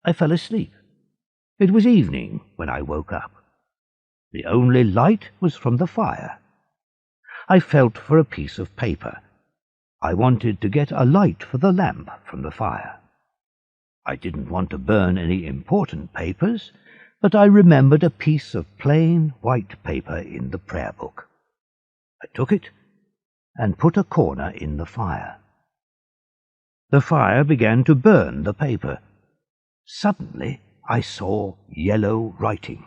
I fell asleep. It was evening when I woke up. The only light was from the fire. I felt for a piece of paper. I wanted to get a light for the lamp from the fire. I didn't want to burn any important papers, but I remembered a piece of plain white paper in the prayer book. I took it and put a corner in the fire. The fire began to burn the paper. Suddenly I saw yellow writing.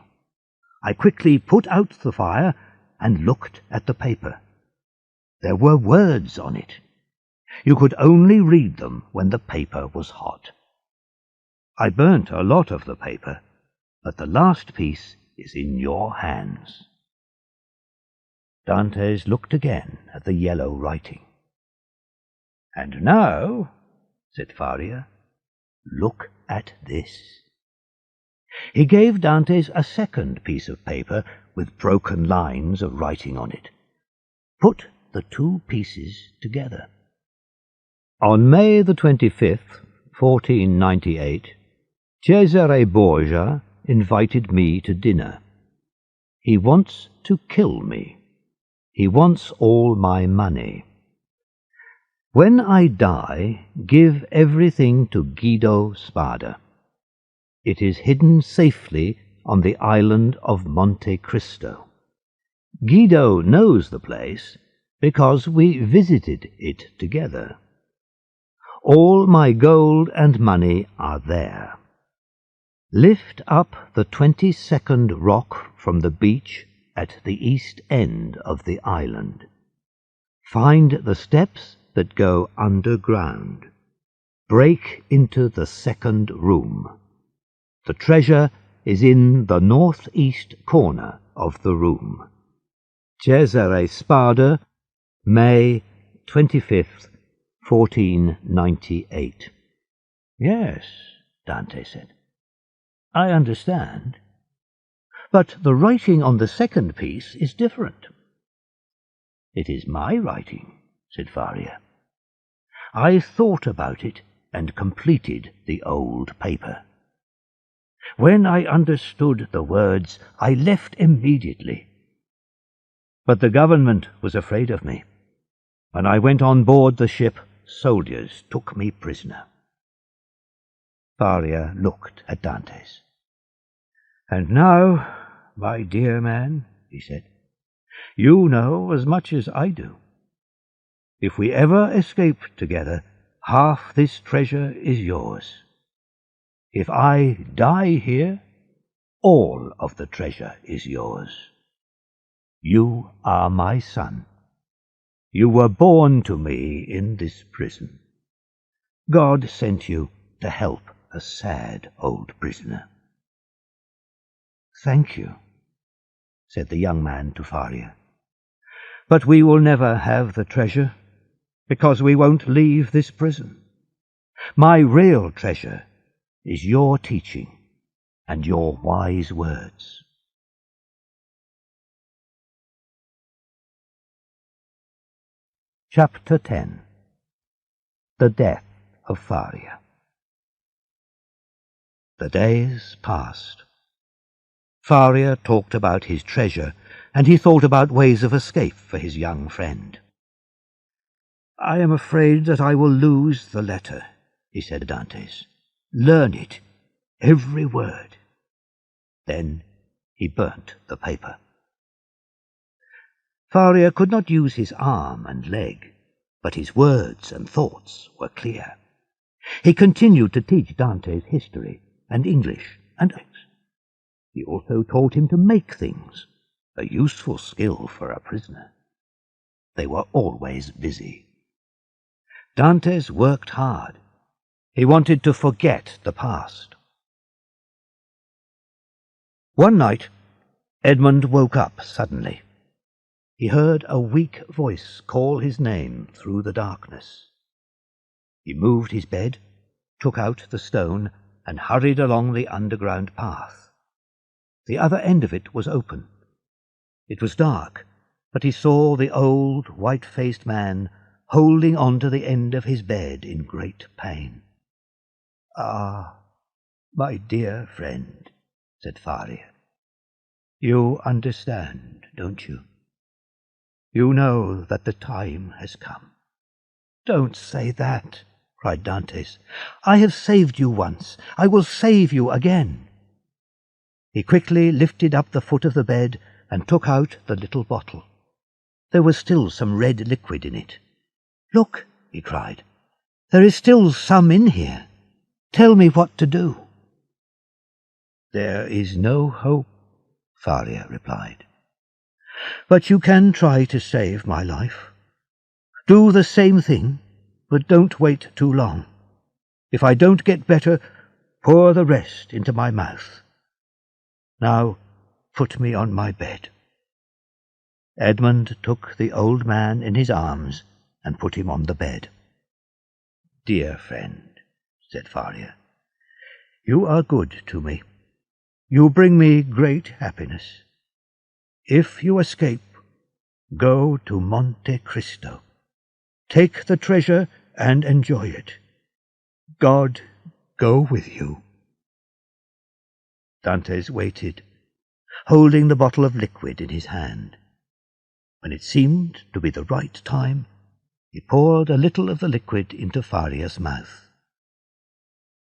I quickly put out the fire and looked at the paper. There were words on it. You could only read them when the paper was hot. I burnt a lot of the paper, but the last piece is in your hands. Dantes looked again at the yellow writing. "And now," said Faria, "look at this." He gave Dantes a second piece of paper with broken lines of writing on it. Put the two pieces together. On May the 25th, 1498, Cesare Borgia invited me to dinner. He wants to kill me. He wants all my money. When I die, give everything to Guido Spada. It is hidden safely on the island of Monte Cristo. Guido knows the place because we visited it together. All my gold and money are there. Lift up the 22nd rock from the beach at the east end of the island. Find the steps that go underground. Break into the second room. The treasure is in the northeast corner of the room. Cesare Spada, May 25th, 1498. "Yes," Dante said, "I understand. But the writing on the second piece is different." "It is my writing," said Faria. "I thought about it and completed the old paper. When I understood the words, I left immediately. But the government was afraid of me. When I went on board the ship, soldiers took me prisoner." Faria looked at Dantes. "And now, my dear man," he said, "you know as much as I do. If we ever escape together, half this treasure is yours. If I die here, all of the treasure is yours." You are my son. You were born to me in this prison. God sent you to help a sad old prisoner." "Thank you," said the young man to Faria. "But we will never have the treasure, because we won't leave this prison. My real treasure is your teaching and your wise words." Chapter 10. The Death of Faria. The days passed. Faria talked about his treasure, and he thought about ways of escape for his young friend. "I am afraid that I will lose the letter," he said to Dantes. "Learn it, every word." Then he burnt the paper. Faria could not use his arm and leg, but his words and thoughts were clear. He continued to teach Dantes history and English and ethics. He also taught him to make things, a useful skill for a prisoner. They were always busy. Dantes worked hard. He wanted to forget the past. One night, Edmund woke up suddenly. He heard a weak voice call his name through the darkness. He moved his bed, took out the stone, and hurried along the underground path. The other end of it was open. It was dark, but he saw the old, white-faced man holding on to the end of his bed in great pain. "Ah, my dear friend," said Faria. "You understand, don't you? You know that the time has come." "Don't say that," cried Dantes. "I have saved you once. I will save you again." He quickly lifted up the foot of the bed and took out the little bottle. There was still some red liquid in it. "Look," he cried, "there is still some in here. Tell me what to do." "There is no hope," Faria replied. "But you can try to save my life. Do the same thing, but don't wait too long. If I don't get better, pour the rest into my mouth. Now put me on my bed." Edmund took the old man in his arms and put him on the bed. "Dear friend," said Faria, "you are good to me. You bring me great happiness. If you escape, go to Monte Cristo. Take the treasure and enjoy it. God go with you." Dantes waited, holding the bottle of liquid in his hand. When it seemed to be the right time, he poured a little of the liquid into Faria's mouth.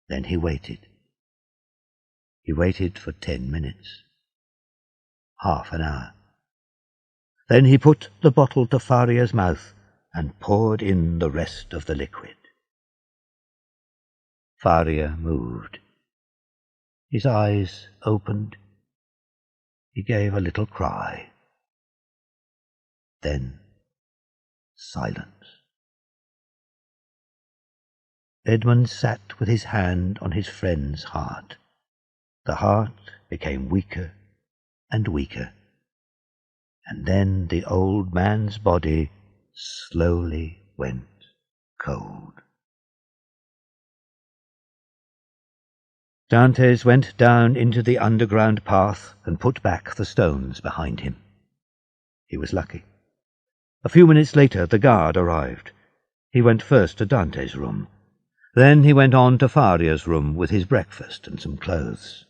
Then he waited. He waited for 10 minutes. Half an hour. Then he put the bottle to Faria's mouth and poured in the rest of the liquid. Faria moved. His eyes opened. He gave a little cry. Then silence. Edmund sat with his hand on his friend's heart. The heart became weaker and weaker, and then the old man's body slowly went cold. Dantes went down into the underground path and put back the stones behind him. He was lucky. A few minutes later the guard arrived. He went first to Dantes' room. Then he went on to Faria's room with his breakfast and some clothes.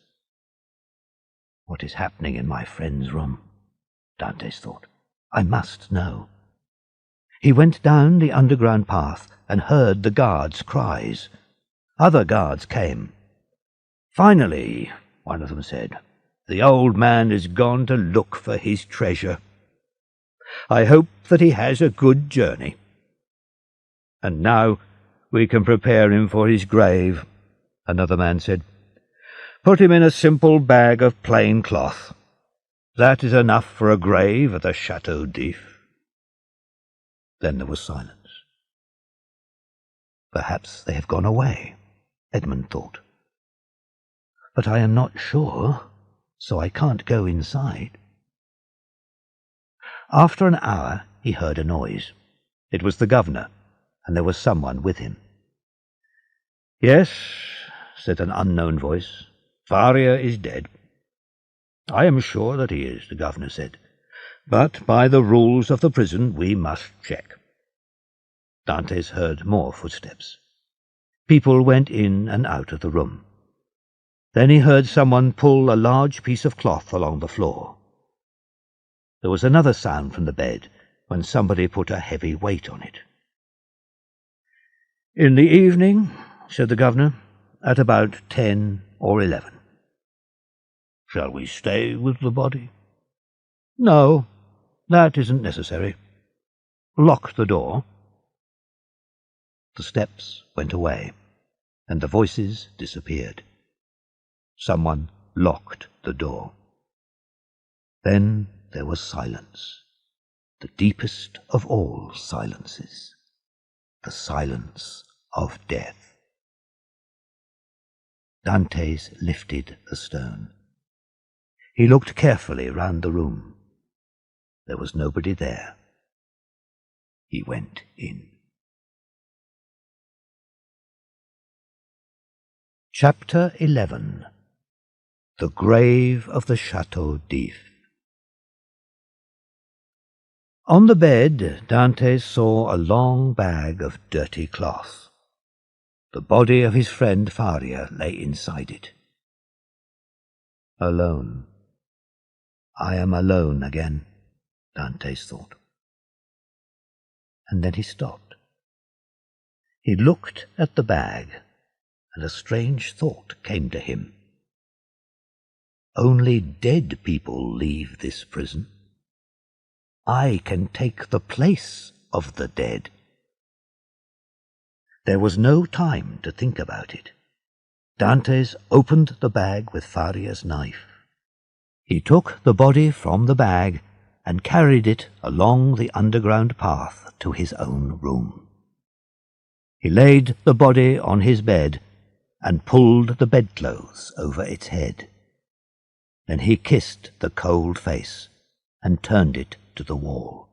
What is happening in my friend's room? Dantes thought. I must know. He went down the underground path and heard the guards' cries. Other guards came. Finally, one of them said, the old man has gone to look for his treasure. I hope that he has a good journey. And now we can prepare him for his grave, another man said. Put him in a simple bag of plain cloth. That is enough for a grave at the Chateau d'If." Then there was silence. "Perhaps they have gone away," Edmund thought. "But I am not sure, so I can't go inside." After an hour he heard a noise. It was the governor, and there was someone with him. "Yes," said an unknown voice, "Faria is dead." "I am sure that he is," the governor said, "but by the rules of the prison we must check." Dantes heard more footsteps. People went in and out of the room. Then he heard someone pull a large piece of cloth along the floor. There was another sound from the bed when somebody put a heavy weight on it. "In the evening," said the governor, "at about 10 or 11. "Shall we stay with the body?" "No, that isn't necessary. Lock the door." The steps went away, and the voices disappeared. Someone locked the door. Then there was silence, the deepest of all silences, the silence of death. Dantes lifted the stone. He looked carefully round the room. There was nobody there. He went in. Chapter 11. The Grave of the Chateau d'If. On the bed, Dantes saw a long bag of dirty cloth. The body of his friend Faria lay inside it. Alone. I am alone again, Dantes thought. And then he stopped. He looked at the bag, and a strange thought came to him. Only dead people leave this prison. I can take the place of the dead. There was no time to think about it. Dantes opened the bag with Faria's knife. He took the body from the bag and carried it along the underground path to his own room. He laid the body on his bed and pulled the bedclothes over its head. Then he kissed the cold face and turned it to the wall.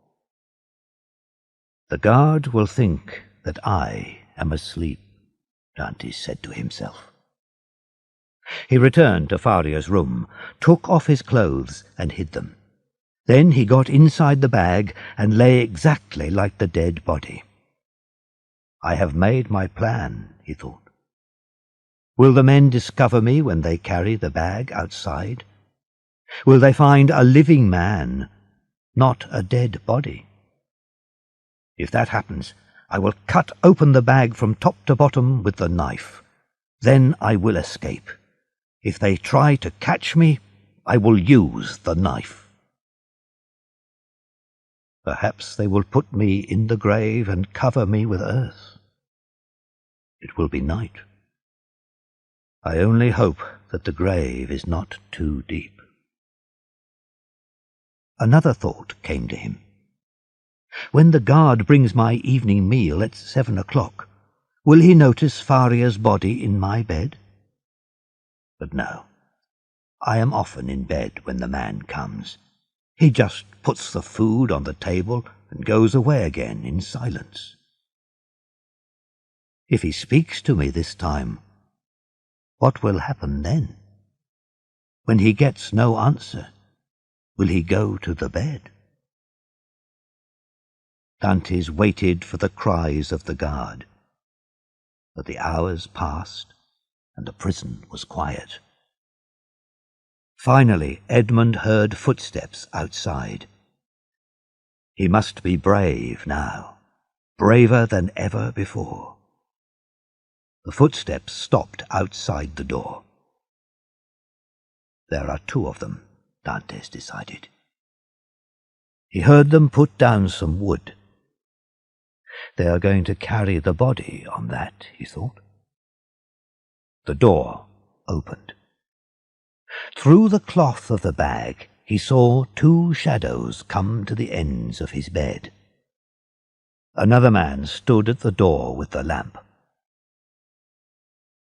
"The guard will think that I am asleep," Dantes said to himself. He returned to Faria's room, took off his clothes and hid them. Then he got inside the bag and lay exactly like the dead body. "I have made my plan," he thought. "Will the men discover me when they carry the bag outside? Will they find a living man, not a dead body? If that happens, I will cut open the bag from top to bottom with the knife. Then I will escape. If they try to catch me, I will use the knife. Perhaps they will put me in the grave and cover me with earth. It will be night. I only hope that the grave is not too deep." Another thought came to him. When the guard brings my evening meal at 7 o'clock, will he notice Faria's body in my bed? But no, I am often in bed when the man comes. He just puts the food on the table and goes away again in silence. If he speaks to me this time, what will happen then? When he gets no answer, will he go to the bed? Dantes waited for the cries of the guard. But the hours passed, and the prison was quiet. Finally, Edmund heard footsteps outside. He must be brave now, braver than ever before. The footsteps stopped outside the door. There are 2 of them, Dantes decided. He heard them put down some wood. They are going to carry the body on that, he thought. The door opened. Through the cloth of the bag he saw two shadows come to the ends of his bed. Another man stood at the door with the lamp.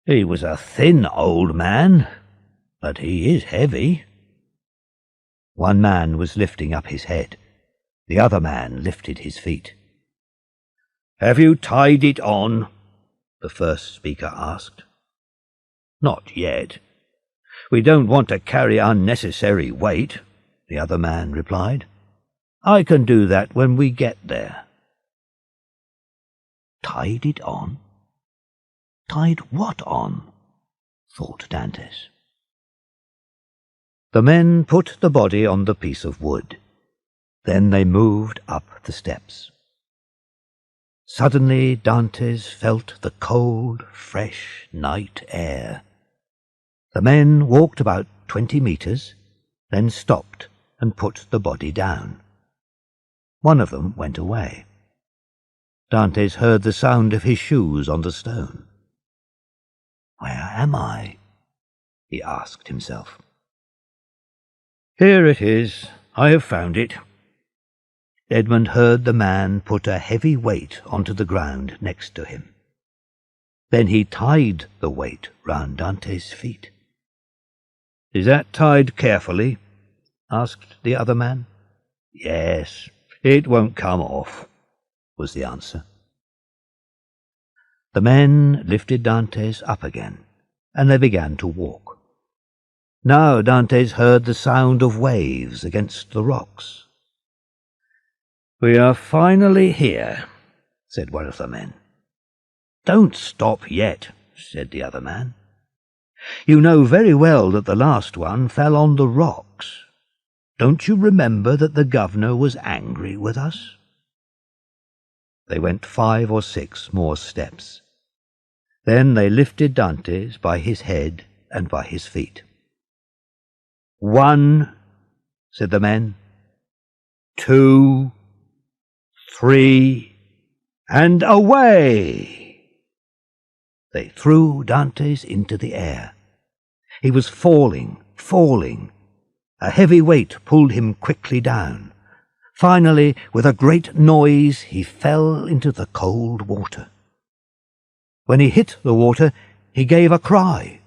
He was a thin old man, but he is heavy. One man was lifting up his head. The other man lifted his feet. "Have you tied it on?" the first speaker asked. "Not yet. We don't want to carry unnecessary weight," the other man replied. "I can do that when we get there." Tied it on? Tied what on? thought Dantes. The men put the body on the piece of wood. Then they moved up the steps. Suddenly Dantes felt the cold, fresh night air. The men walked about 20 meters, then stopped and put the body down. One of them went away. Dantes heard the sound of his shoes on the stone. "Where am I?" he asked himself. "Here it is. I have found it." Edmund heard the man put a heavy weight onto the ground next to him. Then he tied the weight round Dantes' feet. "Is that tied carefully?" asked the other man. "Yes, it won't come off," was the answer. The men lifted Dantes up again, and they began to walk. Now Dantes heard the sound of waves against the rocks. "We are finally here," said one of the men. "Don't stop yet," said the other man. "You know very well that the last one fell on the rocks. Don't you remember that the governor was angry with us?" They went 5 or 6 more steps. Then they lifted Dantes by his head and by his feet. "1," said the men, "2, 3, and away!" They threw Dantes into the air. He was falling, falling. A heavy weight pulled him quickly down. Finally, with a great noise, he fell into the cold water. When he hit the water, he gave a cry.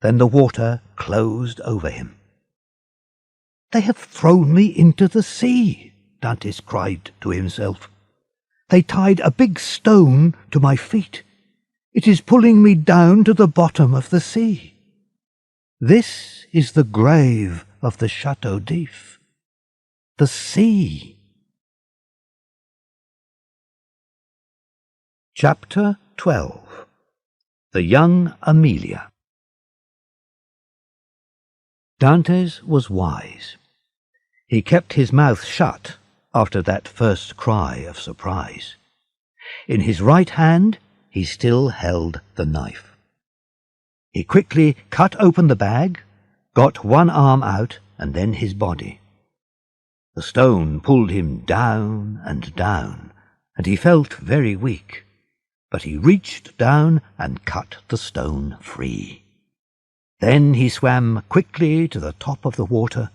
Then the water closed over him. "They have thrown me into the sea," Dantes cried to himself. "They tied a big stone to my feet. It is pulling me down to the bottom of the sea. This is the grave of the Chateau d'If. The sea." Chapter 12. The Young Amelia. Dantes was wise. He kept his mouth shut after that first cry of surprise. In his right hand he still held the knife. He quickly cut open the bag, got one arm out, and then his body. The stone pulled him down and down, and he felt very weak, but he reached down and cut the stone free. Then he swam quickly to the top of the water,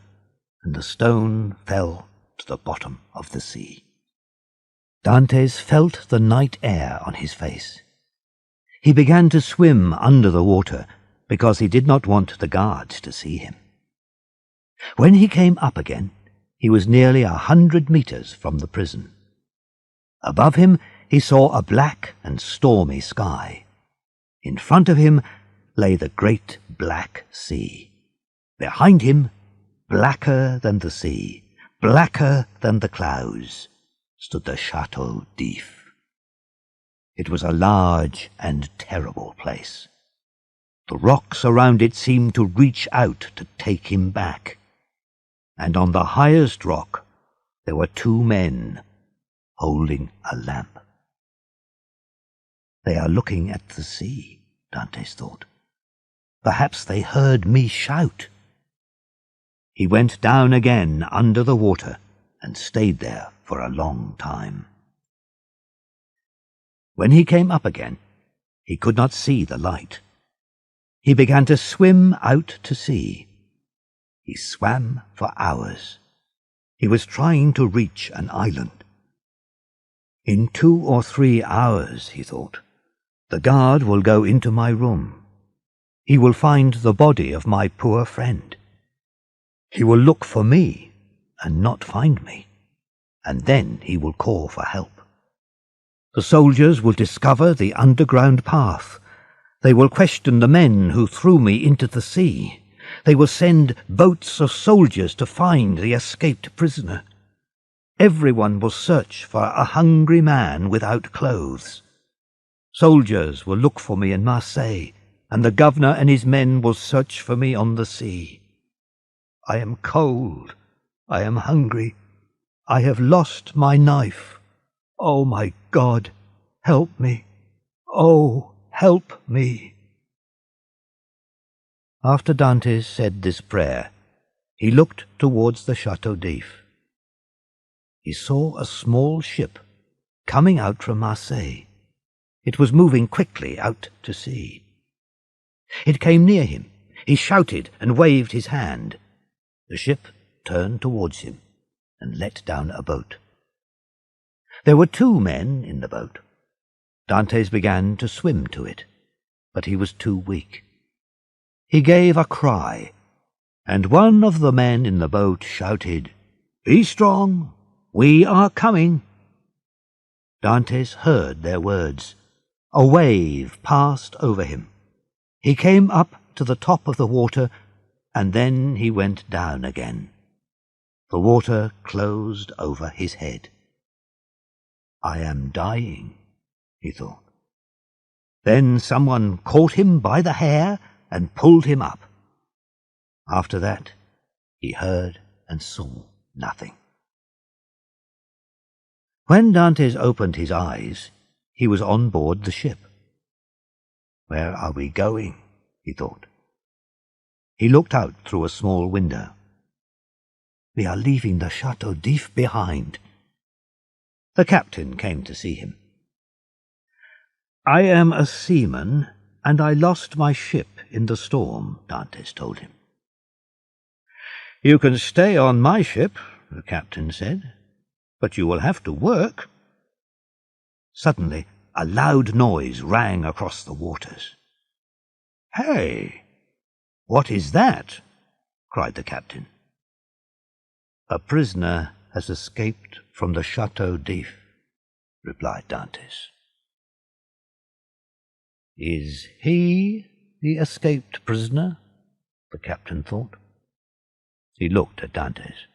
and the stone fell to the bottom of the sea. Dantes felt the night air on his face. He began to swim under the water because he did not want the guards to see him. When he came up again, he was nearly 100 meters from the prison. Above him he saw a black and stormy sky. In front of him lay the great black sea. Behind him, blacker than the sea, blacker than the clouds, stood the Chateau d'If. It was a large and terrible place. The rocks around it seemed to reach out to take him back. And on the highest rock there were 2 men holding a lamp. "They are looking at the sea," Dantes thought. "Perhaps they heard me shout." He went down again under the water and stayed there for a long time. When he came up again, he could not see the light. He began to swim out to sea. He swam for hours. He was trying to reach an island. In 2 or 3 hours, he thought, the guard will go into my room. He will find the body of my poor friend. He will look for me and not find me, and then he will call for help. The soldiers will discover the underground path. They will question the men who threw me into the sea. They will send boats of soldiers to find the escaped prisoner. Everyone will search for a hungry man without clothes. Soldiers will look for me in Marseille, and the governor and his men will search for me on the sea. I am cold. I am hungry. I have lost my knife. Oh, my God, help me. Oh, help me. After Dantes said this prayer, he looked towards the Chateau d'If. He saw a small ship coming out from Marseille. It was moving quickly out to sea. It came near him. He shouted and waved his hand. The ship turned towards him and let down a boat. There were 2 men in the boat. Dantes began to swim to it, but he was too weak. He gave a cry, and one of the men in the boat shouted, "Be strong! We are coming!" Dantes heard their words. A wave passed over him. He came up to the top of the water, and then he went down again. The water closed over his head. I am dying, he thought. Then someone caught him by the hair and pulled him up. After that, he heard and saw nothing. When Dantes opened his eyes, he was on board the ship. Where are we going? He thought. He looked out through a small window. We are leaving the Chateau d'If behind. The captain came to see him. I am a seaman, and I lost my ship in the storm, Dantes told him. You can stay on my ship, the captain said, but you will have to work. Suddenly, a loud noise rang across the waters. Hey, what is that? Cried the captain. A prisoner has escaped from the Chateau d'If, replied Dantes. Is he the escaped prisoner? The captain thought. He looked at Dantes.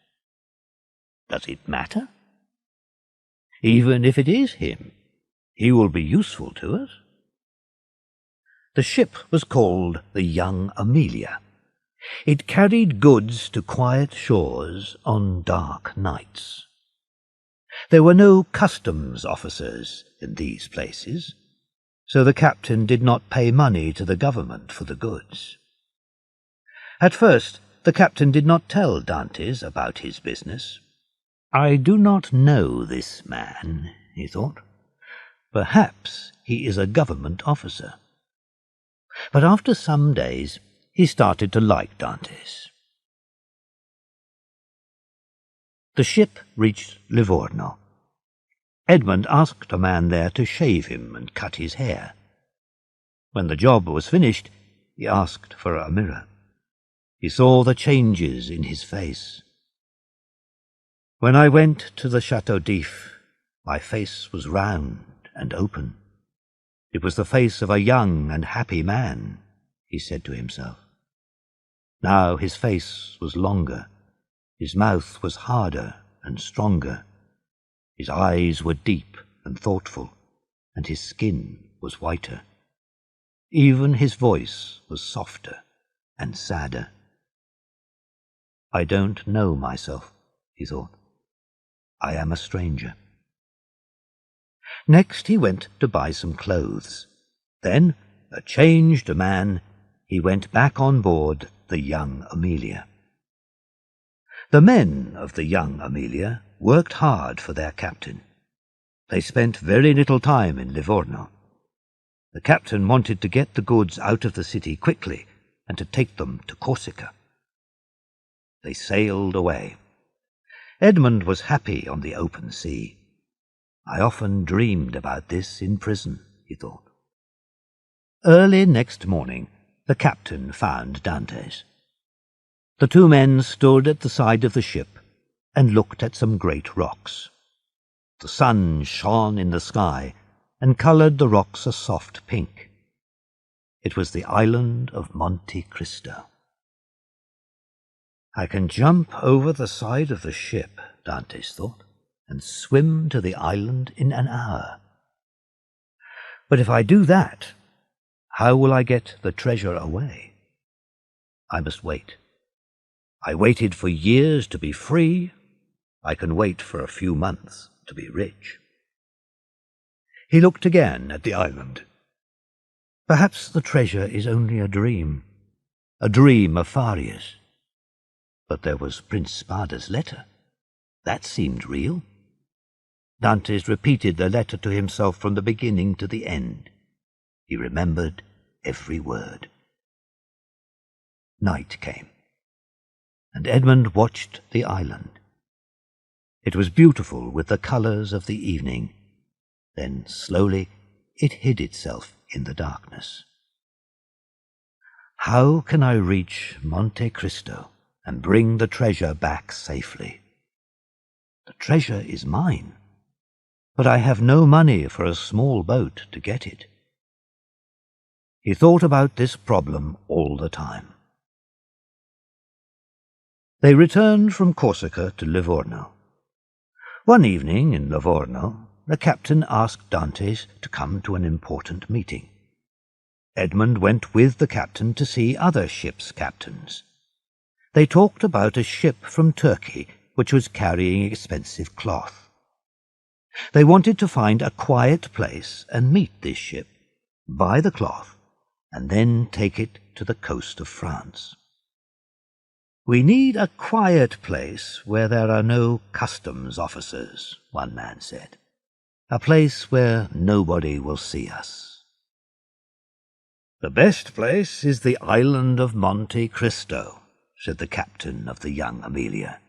Does it matter? Even if it is him, he will be useful to us. The ship was called the Young Amelia. It carried goods to quiet shores on dark nights. There were no customs officers in these places, so the captain did not pay money to the government for the goods. At first, the captain did not tell Dantes about his business. I do not know this man, he thought. Perhaps he is a government officer. But after some days, he started to like Dantes. The ship reached Livorno. Edmund asked a man there to shave him and cut his hair. When the job was finished, he asked for a mirror. He saw the changes in his face. When I went to the Chateau d'If, my face was round and open. It was the face of a young and happy man, he said to himself. Now his face was longer, his mouth was harder and stronger, his eyes were deep and thoughtful, and his skin was whiter. Even his voice was softer and sadder. I don't know myself, he thought. I am a stranger. Next he went to buy some clothes. Then, a changed man, he went back on board the Young Amelia. The men of the Young Amelia worked hard for their captain. They spent very little time in Livorno. The captain wanted to get the goods out of the city quickly and to take them to Corsica. They sailed away. Edmund was happy on the open sea. I often dreamed about this in prison, he thought. Early next morning, the captain found Dantes. The two men stood at the side of the ship and looked at some great rocks. The sun shone in the sky and coloured the rocks a soft pink. It was the island of Monte Cristo. I can jump over the side of the ship, Dantes thought, and swim to the island in an hour. But if I do that, how will I get the treasure away? I must wait. I waited for years to be free. I can wait for a few months to be rich. He looked again at the island. Perhaps the treasure is only a dream of Farius. But there was Prince Sparda's letter. That seemed real. Dantes repeated the letter to himself from the beginning to the end. He remembered every word. Night came, and Edmund watched the island. It was beautiful with the colours of the evening. Then slowly it hid itself in the darkness. How can I reach Monte Cristo and bring the treasure back safely? The treasure is mine, but I have no money for a small boat to get it. He thought about this problem all the time. They returned from Corsica to Livorno. One evening in Livorno, the captain asked Dantes to come to an important meeting. Edmund went with the captain to see other ships' captains. They talked about a ship from Turkey which was carrying expensive cloth. They wanted to find a quiet place and meet this ship, buy the cloth, and then take it to the coast of France. "We need a quiet place where there are no customs officers," one man said. "A place where nobody will see us." "The best place is the island of Monte Cristo," said the captain of the Young Amelia.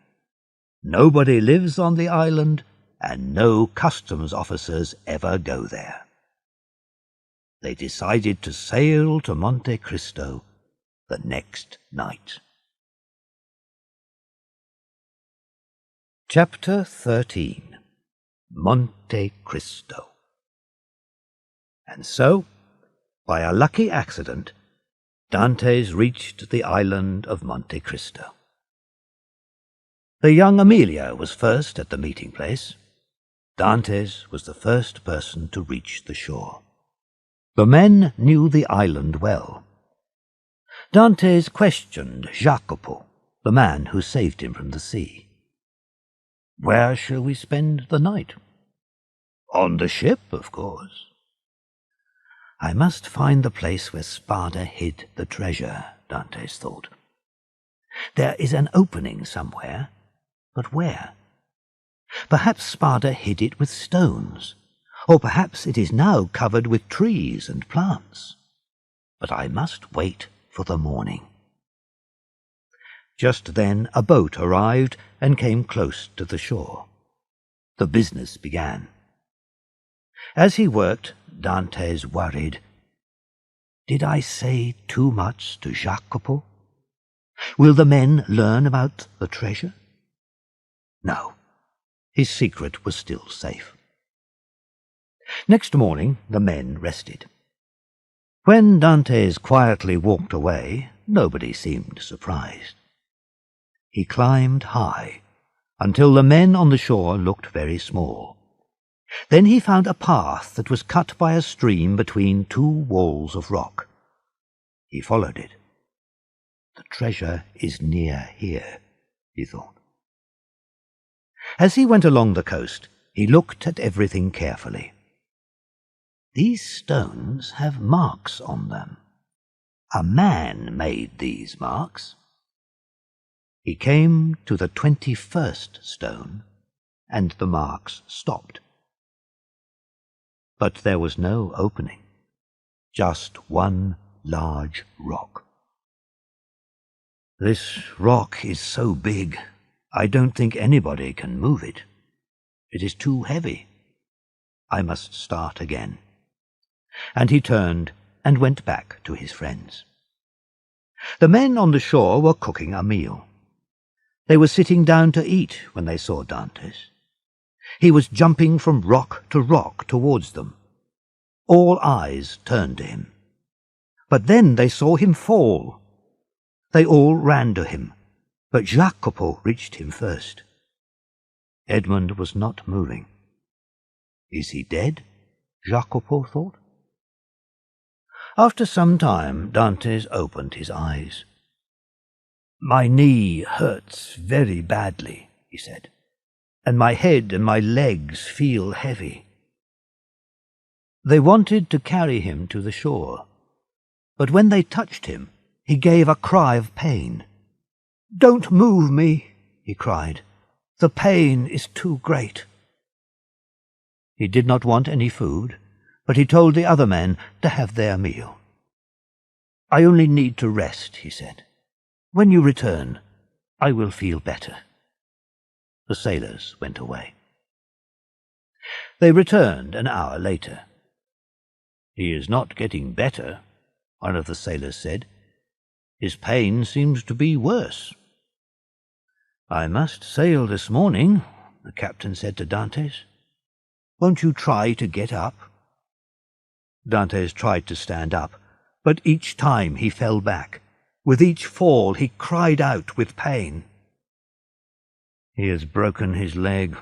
"Nobody lives on the island, and no customs officers ever go there." They decided to sail to Monte Cristo the next night. Chapter 13. Monte Cristo. And so, by a lucky accident, Dantes reached the island of Monte Cristo. The Young Amelia was first at the meeting place. Dantes was the first person to reach the shore. The men knew the island well. Dantes questioned Jacopo, the man who saved him from the sea. "Where shall we spend the night?" "On the ship, of course." "I must find the place where Sparda hid the treasure," Dantes thought. "There is an opening somewhere, but where? Perhaps Sparda hid it with stones, or perhaps it is now covered with trees and plants. But I must wait for the morning." Just then a boat arrived and came close to the shore. The business began. As he worked, Dantes worried. Did I say too much to Jacopo? Will the men learn about the treasure? No, his secret was still safe. Next morning the men rested. When Dantes quietly walked away, nobody seemed surprised. He climbed high, until the men on the shore looked very small. Then he found a path that was cut by a stream between two walls of rock. He followed it. "The treasure is near here," he thought. As he went along the coast, he looked at everything carefully. These stones have marks on them. A man made these marks. He came to the 21st stone, and the marks stopped. But there was no opening, just one large rock. This rock is so big, I don't think anybody can move it. It is too heavy. I must start again. And he turned and went back to his friends. The men on the shore were cooking a meal. They were sitting down to eat when they saw Dantes. He was jumping from rock to rock towards them. All eyes turned to him. But then they saw him fall. They all ran to him, but Jacopo reached him first. Edmund was not moving. Is he dead? Jacopo thought. After some time, Dantes opened his eyes. My knee hurts very badly, he said, and my head and my legs feel heavy. They wanted to carry him to the shore, but when they touched him, he gave a cry of pain. Don't move me, he cried. The pain is too great. He did not want any food, but he told the other men to have their meal. I only need to rest, he said. When you return, I will feel better. The sailors went away. They returned an hour later. He is not getting better, one of the sailors said. His pain seems to be worse. I must sail this morning, the captain said to Dantes. Won't you try to get up? Dantes tried to stand up, but each time he fell back. With each fall he cried out with pain. He has broken his leg,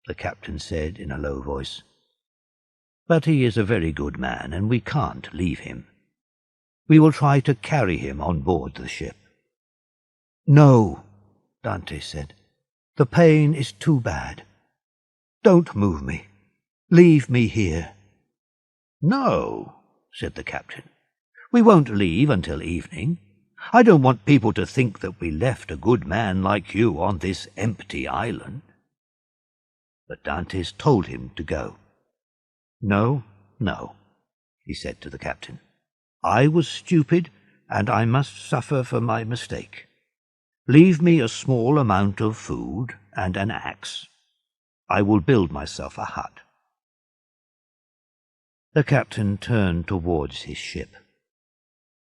the captain said in a low voice. But he is a very good man, and we can't leave him. We will try to carry him on board the ship. No, Dantes said. The pain is too bad. Don't move me. Leave me here. No, said the captain. We won't leave until evening. I don't want people to think that we left a good man like you on this empty island. But Dantes told him to go. No, no, he said to the captain. I was stupid, and I must suffer for my mistake. Leave me a small amount of food and an axe. I will build myself a hut. The captain turned towards his ship.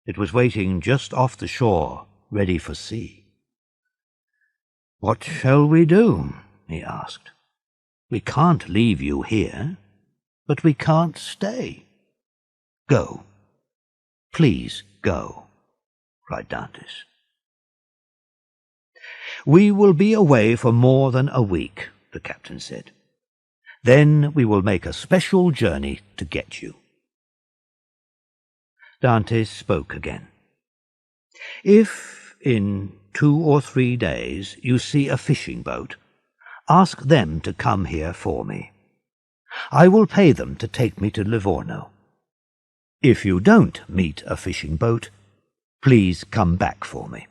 It was waiting just off the shore, ready for sea. What shall we do? He asked. We can't leave you here, but we can't stay. Go. Please go, cried Dantes. We will be away for more than a week, the captain said. Then we will make a special journey to get you. Dantes spoke again. If, in 2 or 3 days, you see a fishing boat, ask them to come here for me. I will pay them to take me to Livorno. If you don't meet a fishing boat, please come back for me.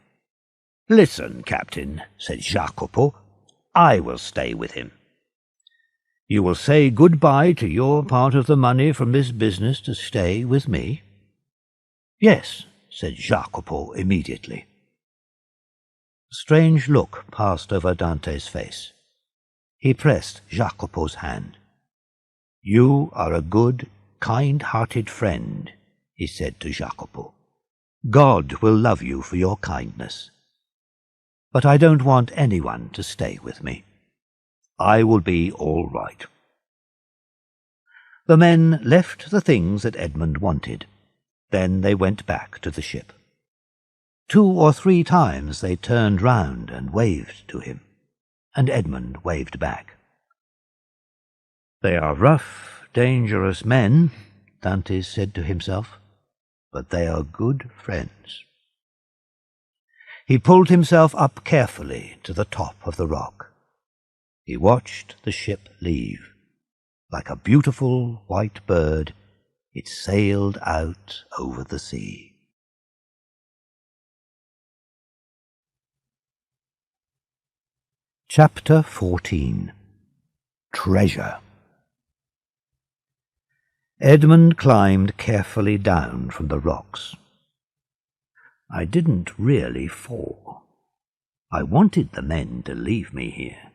Listen, Captain, said Jacopo. I will stay with him. You will say good-bye to your part of the money from this business to stay with me? Yes, said Jacopo immediately. A strange look passed over Dante's face. He pressed Jacopo's hand. You are a good, kind-hearted friend, he said to Jacopo. God will love you for your kindness. But I don't want anyone to stay with me. I will be all right. The men left the things that Edmund wanted. Then they went back to the ship. 2 or 3 times they turned round and waved to him, and Edmund waved back. They are rough, dangerous men, Dantes said to himself, but they are good friends. He pulled himself up carefully to the top of the rock. He watched the ship leave. Like a beautiful white bird, it sailed out over the sea. Chapter 14. Treasure. Edmund climbed carefully down from the rocks. I didn't really fall. I wanted the men to leave me here.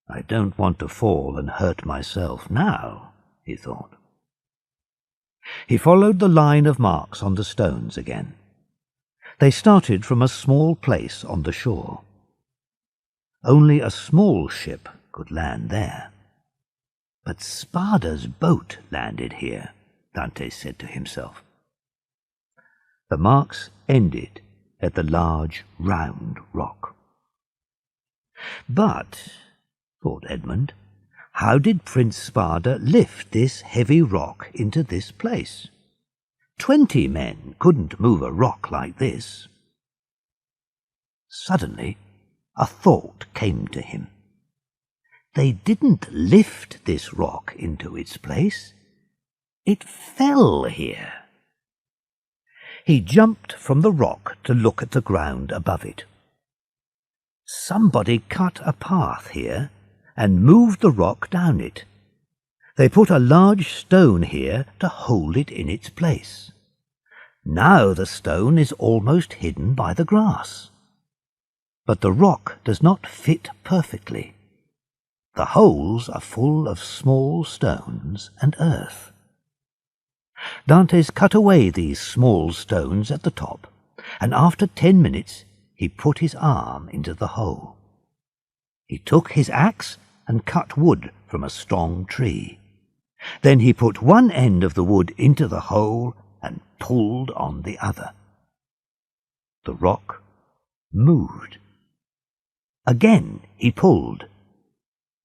I don't want to fall and hurt myself now, he thought. He followed the line of marks on the stones again. They started from a small place on the shore. Only a small ship could land there. But Spada's boat landed here, Dante said to himself. The marks ended at the large, round rock. But, thought Edmund, how did Prince Spada lift this heavy rock into this place? 20 men couldn't move a rock like this. Suddenly, a thought came to him. They didn't lift this rock into its place. It fell here. He jumped from the rock to look at the ground above it. Somebody cut a path here and moved the rock down it. They put a large stone here to hold it in its place. Now the stone is almost hidden by the grass. But the rock does not fit perfectly. The holes are full of small stones and earth. Dantes cut away these small stones at the top, and after 10 minutes he put his arm into the hole. He took his axe and cut wood from a strong tree. Then he put one end of the wood into the hole and pulled on the other. The rock moved. Again he pulled.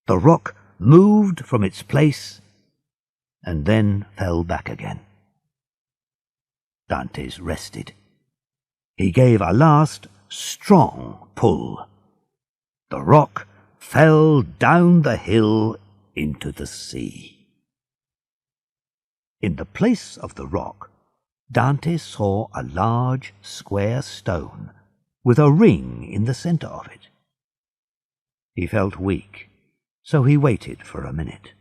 The rock moved from its place and then fell back again. Dantes rested. He gave a last strong pull. The rock fell down the hill into the sea. In the place of the rock, Dante saw a large square stone with a ring in the centre of it. He felt weak, so he waited for a minute.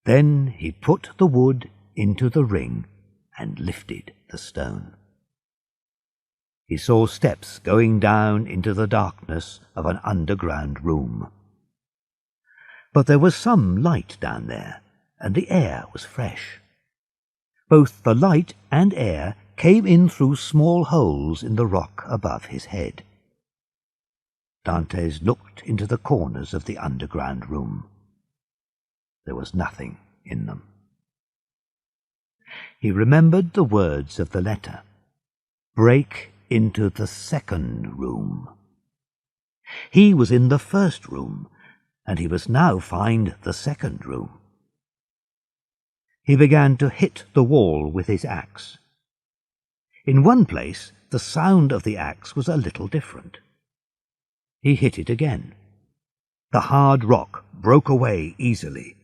Then he put the wood into the ring and lifted the stone. He saw steps going down into the darkness of an underground room. But there was some light down there, and the air was fresh. Both the light and air came in through small holes in the rock above his head. Dantes looked into the corners of the underground room. There was nothing in them. He remembered the words of the letter. Break into the second room. He was in the first room, and he must now find the second room. He began to hit the wall with his axe. In one place, the sound of the axe was a little different. He hit it again. The hard rock broke away easily.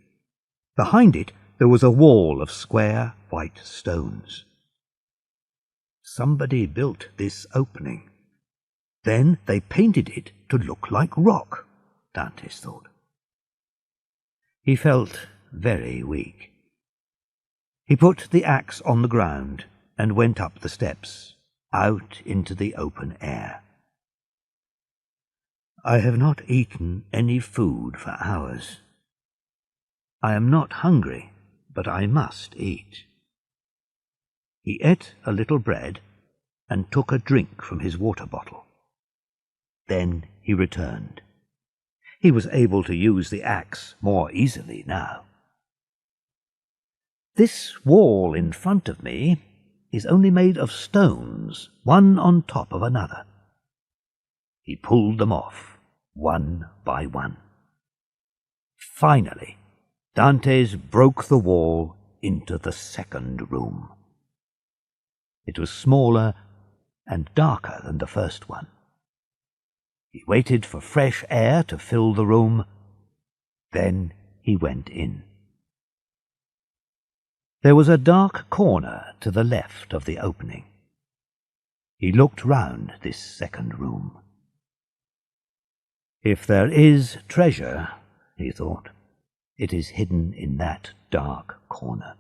Behind it there was a wall of square white stones. Somebody built this opening. Then they painted it to look like rock, Dantes thought. He felt very weak. He put the axe on the ground and went up the steps, out into the open air. I have not eaten any food for hours. I am not hungry, but I must eat. He ate a little bread and took a drink from his water bottle. Then he returned. He was able to use the axe more easily now. This wall in front of me is only made of stones, one on top of another. He pulled them off, one by one. Finally, Dantes broke the wall into the second room. It was smaller and darker than the first one. He waited for fresh air to fill the room. Then he went in. There was a dark corner to the left of the opening. He looked round this second room. If there is treasure, he thought, it is hidden in that dark corner.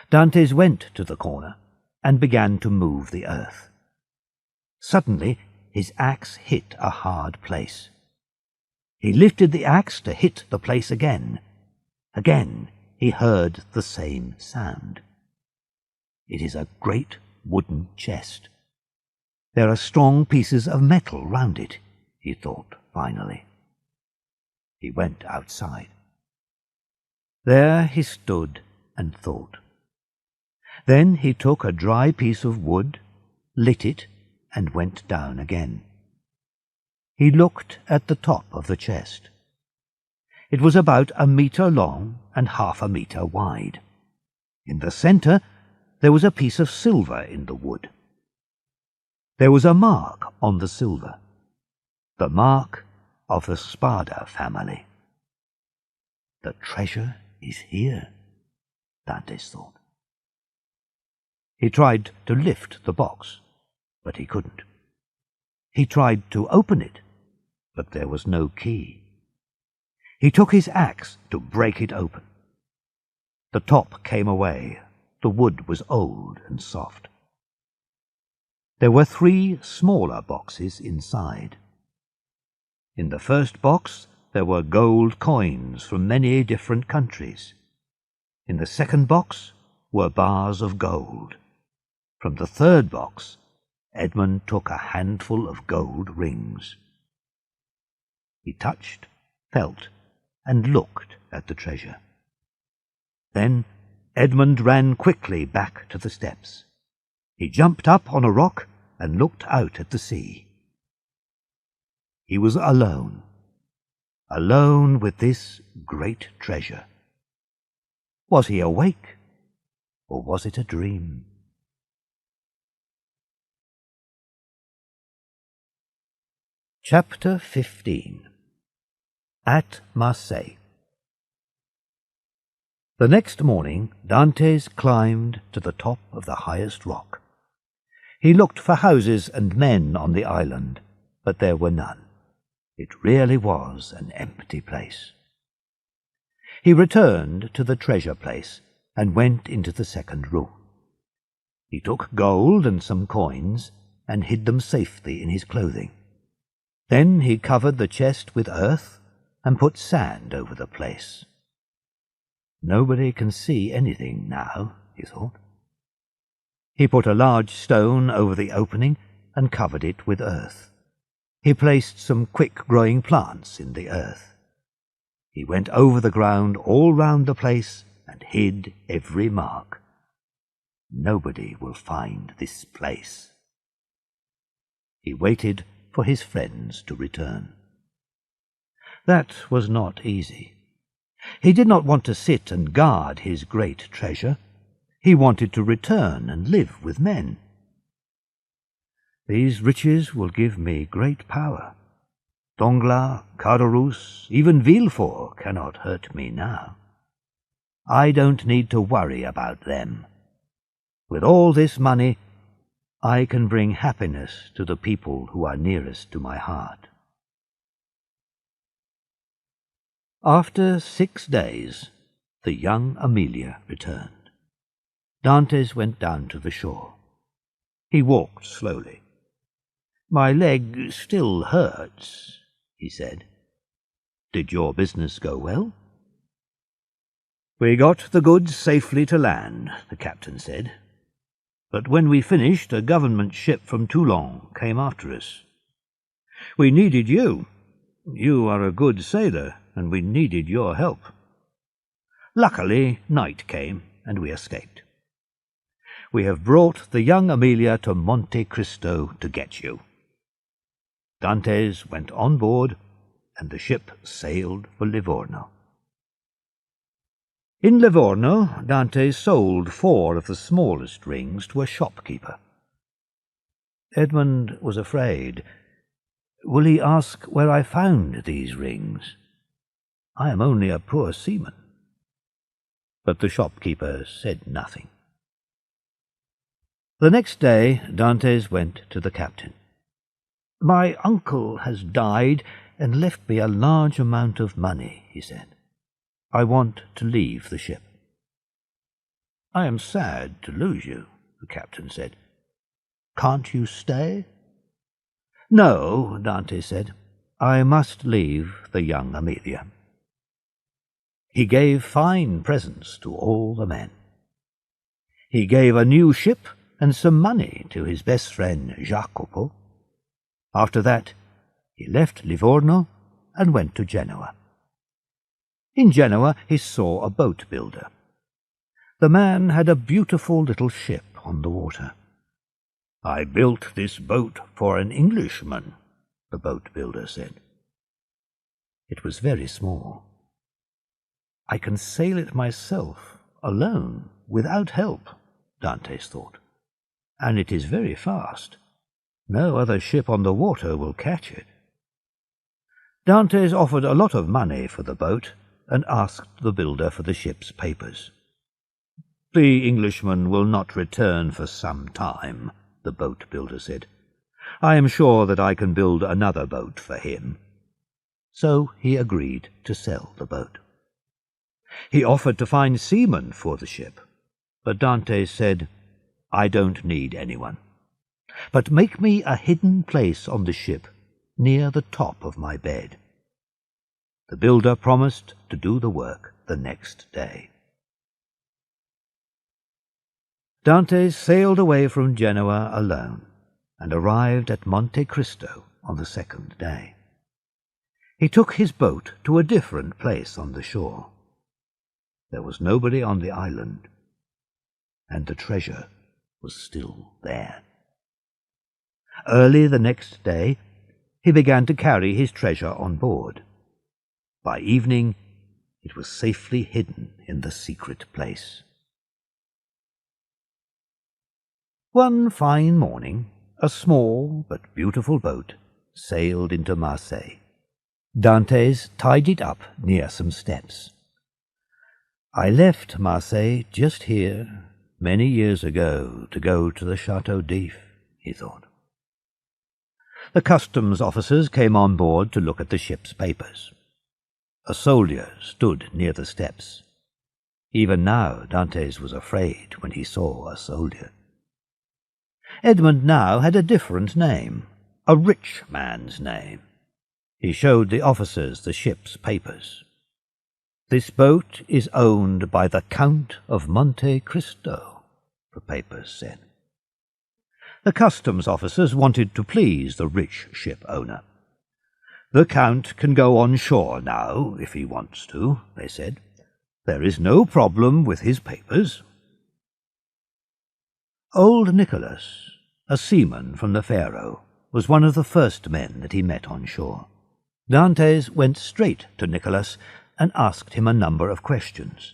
Dantes went to the corner and began to move the earth. Suddenly his axe hit a hard place. He lifted the axe to hit the place again. Again he heard the same sound. It is a great wooden chest. There are strong pieces of metal round it, he thought finally. He went outside. There he stood and thought. Then he took a dry piece of wood, lit it, and went down again. He looked at the top of the chest. It was about 1 meter long and 1/2 meter wide. In the centre there was a piece of silver in the wood. There was a mark on the silver, the mark of the Spada family. The treasure is here, Dantes thought. He tried to lift the box, but he couldn't. He tried to open it, but there was no key. He took his axe to break it open. The top came away. The wood was old and soft. There were 3 smaller boxes inside. In the first box there were gold coins from many different countries. In the second box were bars of gold. From the third box, Edmund took a handful of gold rings. He touched, felt, and looked at the treasure. Then Edmund ran quickly back to the steps. He jumped up on a rock and looked out at the sea. He was alone with this great treasure. Was he awake, or was it a dream? Chapter 15. At Marseille. The next morning Dantes climbed to the top of the highest rock. He looked for houses and men on the island, but there were none. It really was an empty place. He returned to the treasure place and went into the second room. He took gold and some coins and hid them safely in his clothing. Then he covered the chest with earth and put sand over the place. Nobody can see anything now, he thought. He put a large stone over the opening and covered it with earth. He placed some quick-growing plants in the earth. He went over the ground all round the place and hid every mark. Nobody will find this place. He waited for his friends to return. That was not easy. He did not want to sit and guard his great treasure. He wanted to return and live with men. These riches will give me great power. Danglars, Caderousse, even Villefort cannot hurt me now. I don't need to worry about them. With all this money, I can bring happiness to the people who are nearest to my heart. After 6 days, the young Amelia returned. Dantes went down to the shore. He walked slowly. "My leg still hurts," he said. "Did your business go well?" "We got the goods safely to land," the captain said. "But when we finished, a government ship from Toulon came after us. We needed you. You are a good sailor, and we needed your help. Luckily, night came, and we escaped. We have brought the young Amelia to Monte Cristo to get you." Dantes went on board, and the ship sailed for Livorno. In Livorno, Dantes sold 4 of the smallest rings to a shopkeeper. Edmund was afraid. Will he ask where I found these rings? I am only a poor seaman. But the shopkeeper said nothing. The next day Dantes went to the captain. "My uncle has died and left me a large amount of money," he said. "I want to leave the ship." "I am sad to lose you," the captain said. "Can't you stay?" "No," Dante said. "I must leave the young Amelia." He gave fine presents to all the men. He gave a new ship and some money to his best friend Jacopo. After that, he left Livorno and went to Genoa. In Genoa he saw a boat builder. The man had a beautiful little ship on the water. "I built this boat for an Englishman," the boat builder said. It was very small. "I can sail it myself, alone, without help," Dantes thought. "And it is very fast. No other ship on the water will catch it." Dantes offered a lot of money for the boat and asked the builder for the ship's papers. "The Englishman will not return for some time," the boat builder said. "I am sure that I can build another boat for him." So he agreed to sell the boat. He offered to find seamen for the ship, but Dantes said, "I don't need anyone. But make me a hidden place on the ship near the top of my bed." The builder promised to do the work the next day. Dantes sailed away from Genoa alone and arrived at Monte Cristo on the second day. He took his boat to a different place on the shore. There was nobody on the island, and the treasure was still there. Early the next day, he began to carry his treasure on board. By evening, it was safely hidden in the secret place. One fine morning, a small but beautiful boat sailed into Marseille. Dantes tied it up near some steps. "I left Marseille just here many years ago to go to the Chateau d'If," he thought. The customs officers came on board to look at the ship's papers. A soldier stood near the steps. Even now Dantes was afraid when he saw a soldier. Edmund now had a different name, a rich man's name. He showed the officers the ship's papers. "This boat is owned by the Count of Monte Cristo," the papers said. The customs officers wanted to please the rich ship owner. "The Count can go on shore now, if he wants to," they said. "There is no problem with his papers." Old Nicholas, a seaman from the Pharaoh, was one of the first men that he met on shore. Dantes went straight to Nicholas and asked him a number of questions.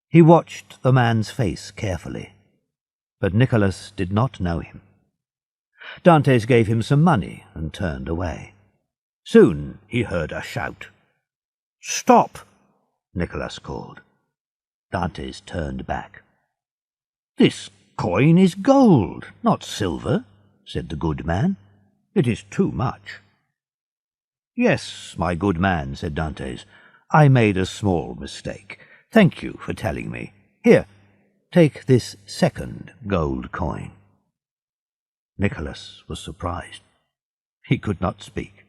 He watched the man's face carefully, but Nicholas did not know him. Dantes gave him some money and turned away. Soon he heard a shout. "Stop!" Nicholas called. Dantes turned back. "This coin is gold, not silver," said the good man. "It is too much." "Yes, my good man," said Dantes. "I made a small mistake. Thank you for telling me. Here, take this second gold coin." Nicholas was surprised. He could not speak.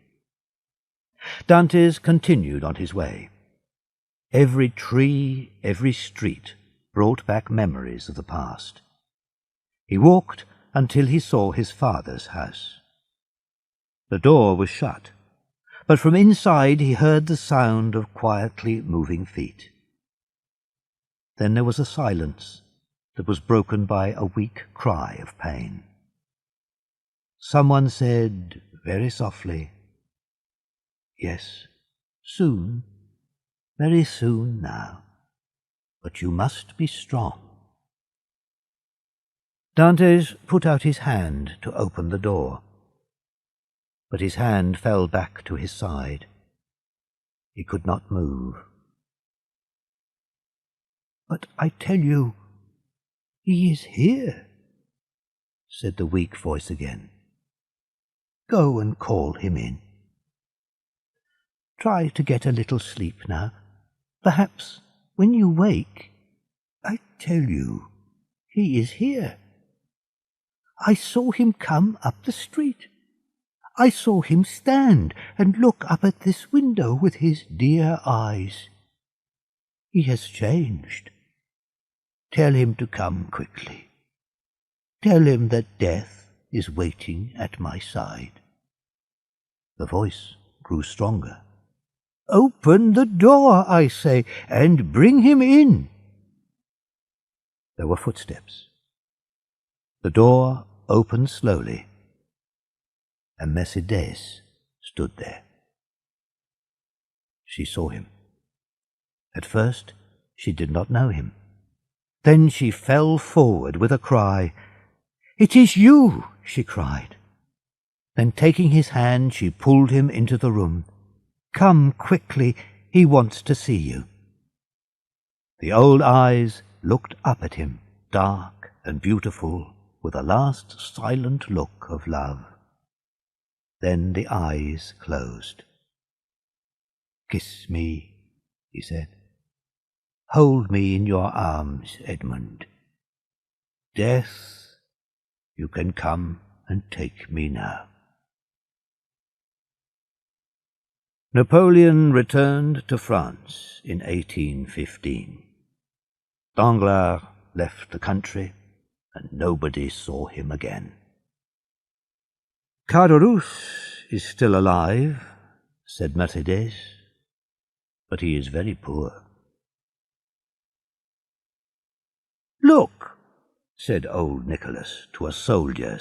Dantes continued on his way. Every tree, every street brought back memories of the past. He walked until he saw his father's house. The door was shut, but from inside he heard the sound of quietly moving feet. Then there was a silence that was broken by a weak cry of pain. Someone said, very softly, "Yes, soon, very soon now, but you must be strong." Dantes put out his hand to open the door, but his hand fell back to his side. He could not move. "But I tell you, he is here," said the weak voice again. "Go and call him in. Try to get a little sleep now. Perhaps when you wake, I tell you, he is here." I saw him come up the street. I saw him stand and look up at this window with his dear eyes. He has changed. Tell him to come quickly. Tell him that death is waiting at my side." The voice grew stronger. "Open the door, I say, and bring him in." There were footsteps. The door opened slowly, and Mercedes stood there. She saw him. At first she did not know him. Then she fell forward with a cry. "It is you!" she cried. Then taking his hand she pulled him into the room. "Come quickly, he wants to see you." The old eyes looked up at him, dark and beautiful, with a last silent look of love. Then the eyes closed. "Kiss me," he said. "Hold me in your arms, Edmund. Death, you can come and take me now." Napoleon returned to France in 1815. Danglars left the country, and nobody saw him again. "Caderousse is still alive," said Mercedes, "but he is very poor." "Look," said old Nicholas to a soldier